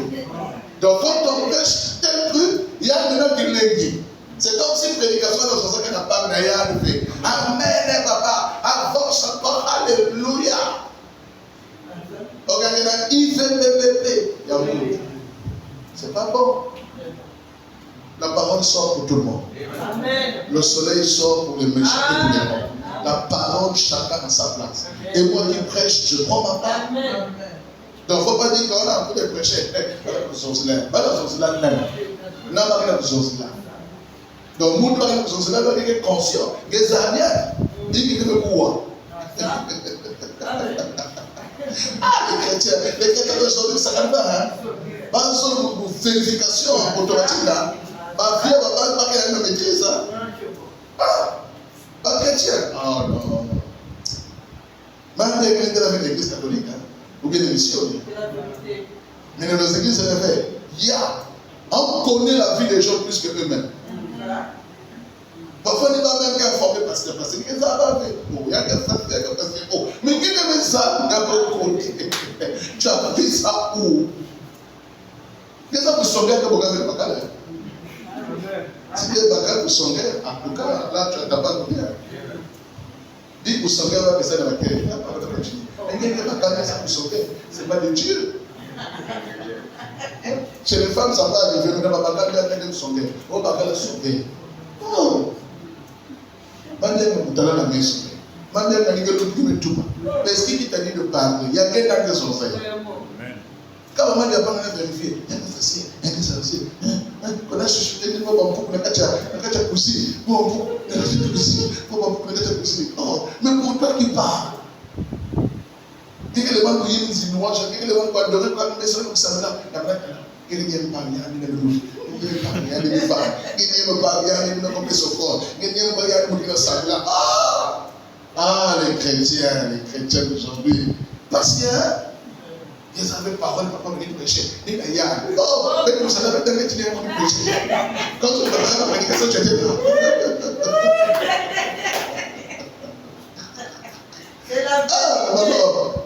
Donc quand on prêche tel truc, il y a des gens qui l'ont. C'est comme si prédication dans son sac n'a pas arrivé. Amen, papa, avance encore, alléluia. Regardez là, IVPPP, il y a monde. C'est pas bon. La parole sort pour tout le monde. Amen. Le soleil sort pour les méchants et pour les bons. La parole, chacun à sa place. Amen. Et moi qui prêche, je prends ma part. Amen. Donc, il ne faut pas dire qu'on a un peu de prêcher. Donc, nous devons être conscients. Les Ariens, ils disent que quoi? Les chrétiens d'aujourd'hui, ça ne va pas. Pas une vérification automatique là. Ma fille, pas qu'elle a une maîtrise. Ah, pas chrétien. Ah non. Même des églises de l'église catholique, ou bien des missionnaires. Mais dans les églises, c'est fait. On connaît la vie des gens plus que eux-mêmes. Parfois, on n'est pas même qu'à former pasteur. Parce que ça va faire. Oh, il y a qu'à faire, il y a qu'à faire. Oh, mais qui aime ça? Tu as fait ça où? Qu'est-ce que vous songez que vous avez le bacal? Si tu es bacal, vous songez, en tout cas, là, tu n'as pas de bien. Dis que vous songez, on va faire ça dans la guerre. Il n'y a pas de continue. Mais qui est bacal, ça vous songez? Ce n'est pas de Dieu. Chez les femmes, ça va arriver. Mais dans la bacal, il y a quelqu'un qui songe. Oh, bacal, songe. Oh! Mandem vous allez la maison. Mandem n'a dit que tout le tout. Mais ce qui t'a dit de parler, il y a quelqu'un qui s'en fait. Quand maman dit à pas vérifier, il y a des facile, il y a des facile. Quand on a chuchoté, il faut qu'on ait un coussi, pour mais pour toi qui parle, dis que les gens qui disent dis que les gens qui adorer quoi, mais ça nous ça là, il y a pas bien, il y a des ah, les chrétiens d'aujourd'hui. Parce que ils avaient parole, papa venait prêcher. Oh, mais vous savez, tu viens prêcher. Quand tu préparais la prédication, tu étais là. Ah,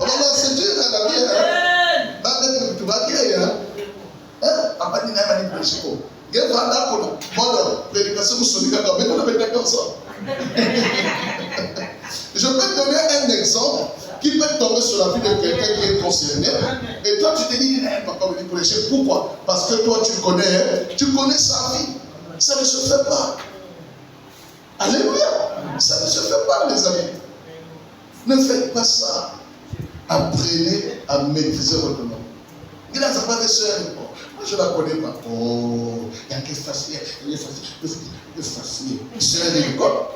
maman, c'est Dieu dans la vie. Tu vas dire, papa dit n'a pas prêché. Il y a une prédication vous souvenez quand même, on a fait comme ça. Je peux te donner un exemple qui peut tomber sur la vie de quelqu'un qui est concerné. Et toi, tu te dis, papa veut prêcher. Pourquoi? Parce que toi, tu connais sa vie. Ça ne se fait pas. Alléluia. Ça ne se fait pas, les amis. Ne faites pas ça. Apprenez à maîtriser votre nom. Il n'a pas de soeur. Moi, je ne la connais pas. Oh, il y a que facile. Il est facile. Sœur de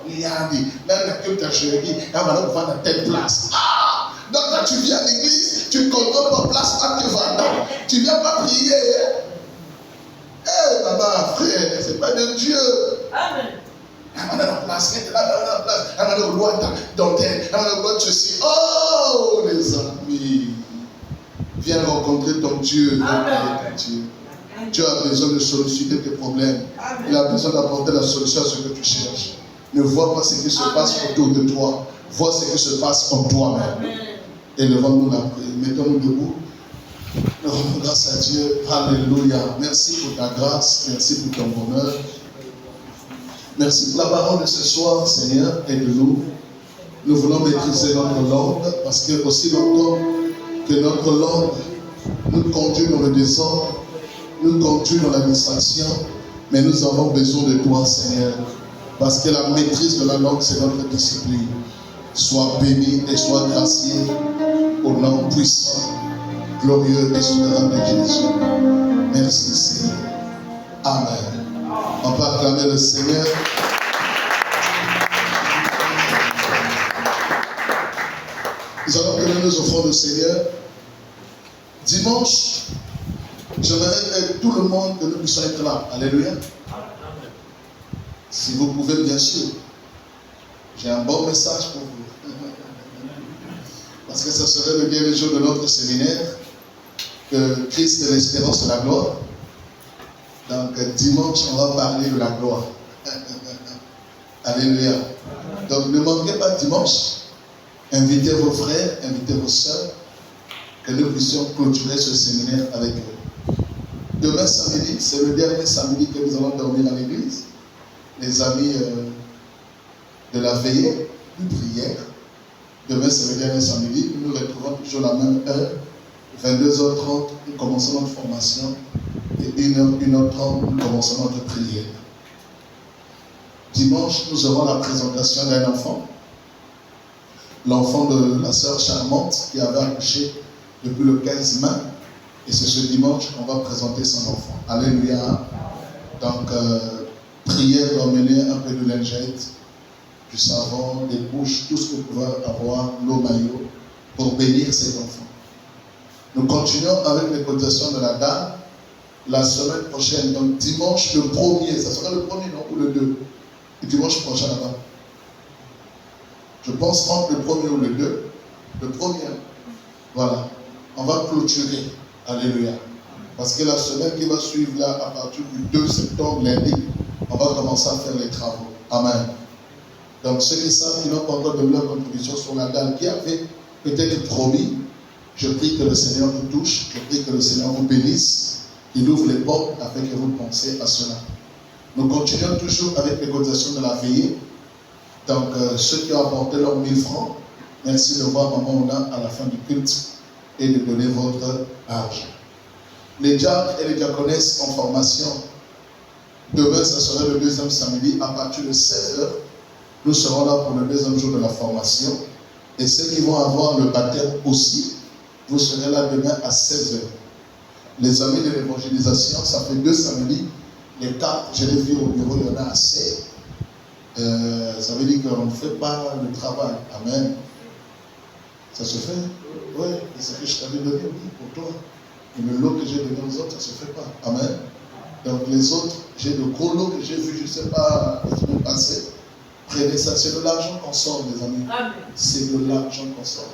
il y a des. Même la culte à chérie, elle va nous vendre à telle place. Ah! Donc, quand tu viens à l'église, tu ne contrôles pas place à te vendre. Tu ne viens pas prier. Eh, maman, frère, ce n'est pas de Dieu. Amen. Elle va dans la place, elle va dans le roi dentelle, elle va dans le roi de ceci. Oh, les amis. Viens rencontrer ton Dieu. Dieu a besoin de solliciter tes problèmes. Amen. Il a besoin d'apporter la solution à ce que tu cherches. Ne vois pas ce qui se passe autour de toi. Vois ce qui se passe en toi-même. Élevons-nous la prière. Mettons-nous debout. Nous rendons grâce à Dieu. Alléluia. Merci pour ta grâce. Merci pour ton bonheur. Merci pour la parole de ce soir, Seigneur, aide-nous. Nous voulons maîtriser notre langue parce que aussi longtemps que notre langue nous conduit dans le désordre, nous conduit dans la distraction, mais nous avons besoin de toi, Seigneur, parce que la maîtrise de la langue, c'est notre discipline. Sois béni et sois gracié au nom puissant, glorieux et souverain de Jésus. Merci, Seigneur. Amen. On va acclamer le Seigneur. Nous allons donner nos offrandes au Seigneur. Dimanche, j'aimerais que tout le monde, que nous puissions être là. Alléluia. Si vous pouvez, bien sûr. J'ai un bon message pour vous. Parce que ce serait le dernier jour de notre séminaire, que Christ est l'espérance de la gloire. Donc dimanche, on va parler de la gloire. Alléluia. Donc ne manquez pas dimanche. Invitez vos frères, invitez vos soeurs, que nous puissions clôturer ce séminaire avec eux. Demain samedi, c'est le dernier samedi que nous allons dormir à l'église. Les amis de la veillée, une prière. Demain, c'est le dernier samedi. Nous nous retrouvons toujours la même heure. 22h30, nous commençons notre formation. Et 1h30, nous commençons notre prière. Dimanche, nous aurons la présentation d'un enfant. L'enfant de la sœur charmante qui avait accouché depuis le 15 mai. Et c'est ce dimanche qu'on va présenter son enfant. Alléluia. Donc, prière doit mener un peu de lingette, du savon, des bouches, tout ce que vous pouvez avoir, l'eau maillot, pour bénir cet enfant. Nous continuons avec les cotisations de la dame. la semaine prochaine, donc dimanche le 1er, ça sera le 1er, non, ou le 2? Le dimanche prochain là-bas. Je pense entre le 1er ou le 2. Le 1er. Voilà. On va clôturer. Alléluia. Parce que la semaine qui va suivre là, à partir du 2 septembre, lundi, on va commencer à faire les travaux. Amen. Donc ceux qui savent qui n'ont pas encore donné leur contribution sur la dalle, qui avait peut-être promis, je prie que le Seigneur vous touche, je prie que le Seigneur vous bénisse, il ouvre les portes afin que vous pensiez à cela. Nous continuons toujours avec les cotisations de la veillée. Donc ceux qui ont apporté leurs 1000 francs, merci de voir comment on a à la fin du culte et de donner votre argent. Les diacres et les diaconesses en formation, demain ce sera le deuxième samedi à partir de 16h. Nous serons là pour le deuxième jour de la formation. Et ceux qui vont avoir le baptême aussi, vous serez là demain à 16h. Les amis de l'évangélisation, ça fait 2 samedis. Les 4, je les vu au bureau, il y en a assez. Ça veut dire qu'on ne fait pas le travail. Amen. Ça se fait? Oui, c'est ce que je t'avais donné, oui, pour toi. Et le lot que j'ai donné aux autres, ça ne se fait pas. Amen. Donc les autres, j'ai de gros lots que j'ai vu, je ne sais pas, la semaine passée. Prenez ça, c'est de l'argent qu'on sort, les amis. C'est de l'argent qu'on sort.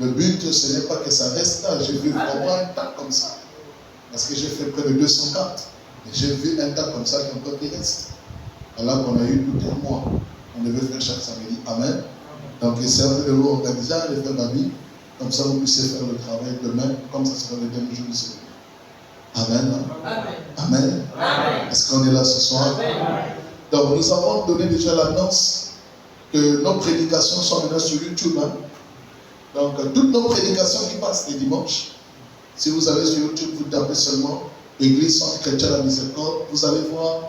Le but, ce n'est pas que ça reste là. J'ai vu vraiment un tas comme ça. Parce que j'ai fait près de 200 cartes. Et j'ai vu un tas comme ça qui encore qui reste. Alors qu'on a eu tout un mois. On devait faire chaque samedi. Amen. Donc, c'est un peu de vous organiser, les frères d'amis. Comme ça, vous puissiez faire le travail demain, comme ça sera le dernier jour du Seigneur. Amen. Amen. Amen. Amen. Est-ce qu'on est là ce soir? Amen. Donc, nous avons donné déjà l'annonce que nos prédications sont maintenant sur YouTube. Hein? Donc, toutes nos prédications qui passent les dimanches, si vous allez sur YouTube, vous tapez seulement Église Centre Chrétien de la Miséricorde, vous allez voir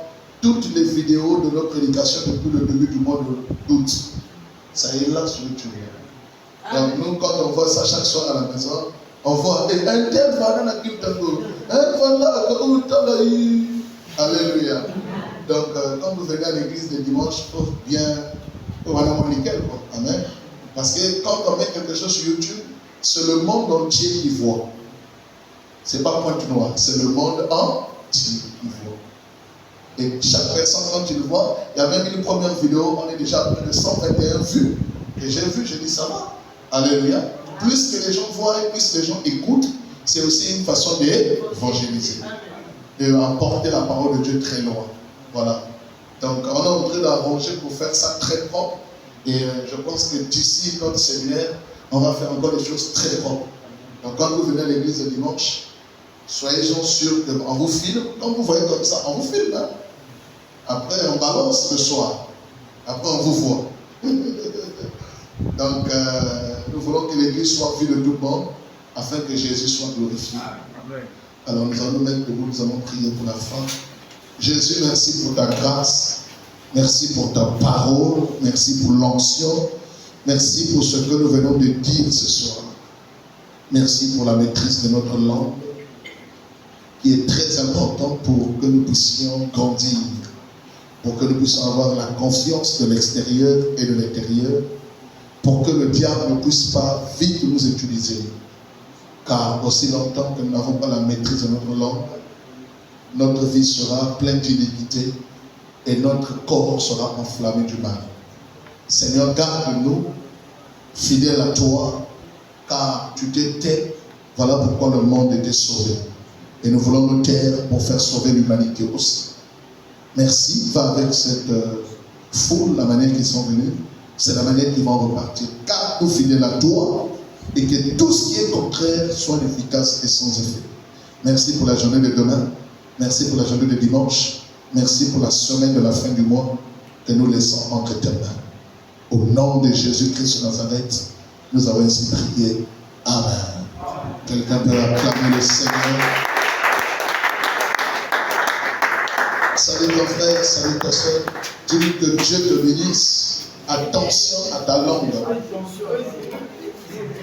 toutes les vidéos de nos prédications depuis le début du mois d'août. Ça est là sur YouTube. Donc, nous, quand on voit ça chaque soir à la maison, on voit un tel dans la culte Alléluia. Donc, quand vous venez à l'église le dimanche, il faut bien. Amen. Parce que quand on met quelque chose sur YouTube, c'est le monde entier qui voit. Ce n'est pas Pointe Noire, c'est le monde entier qui voit. Et chaque personne, quand tu le vois, il y a même une première vidéo, on est déjà à près de 121 vues. Et j'ai vu, j'ai dit ça va. Alléluia. Plus que les gens voient et plus les gens écoutent, c'est aussi une façon d'évangéliser. De apporter la parole de Dieu très loin. Voilà. Donc, on est en train d'arranger pour faire ça très propre. Et je pense que d'ici notre séminaire, on va faire encore des choses très propres. Donc, quand vous venez à l'église le dimanche, soyez-en sûrs qu'on vous filme. Quand vous voyez comme ça, on vous filme. Hein? Après, on balance le soir. Après, on vous voit. Donc, nous voulons que l'église soit vue de tout le monde afin que Jésus soit glorifié. Alors, nous allons nous mettre debout, nous allons prier pour la fin. Jésus, merci pour ta grâce. Merci pour ta parole. Merci pour l'onction. Merci pour ce que nous venons de dire ce soir. Merci pour la maîtrise de notre langue, qui est très important pour que nous puissions grandir, pour que nous puissions avoir la confiance de l'extérieur et de l'intérieur, pour que le diable ne puisse pas vite nous utiliser. Car aussi longtemps que nous n'avons pas la maîtrise de notre langue, notre vie sera pleine d'iniquité et notre corps sera enflammé du mal. Seigneur, garde-nous fidèles à toi, car tu t'es tais. Voilà pourquoi le monde était sauvé. Et nous voulons nous taire pour faire sauver l'humanité aussi. Merci, va avec cette foule, la manière qu'ils sont venus. C'est la manière qu'ils vont repartir. Garde-nous fidèles à toi et que tout ce qui est contraire soit efficace et sans effet. Merci pour la journée de demain. Merci pour la journée de dimanche. Merci pour la semaine de la fin du mois que nous laissons entre tes mains. Au nom de Jésus-Christ de Nazareth, nous avons ainsi prié. Amen. Quelqu'un peut acclamer le Seigneur. Salut ton frère, salut ta soeur. Dis-lui que Dieu te bénisse. Attention à ta langue.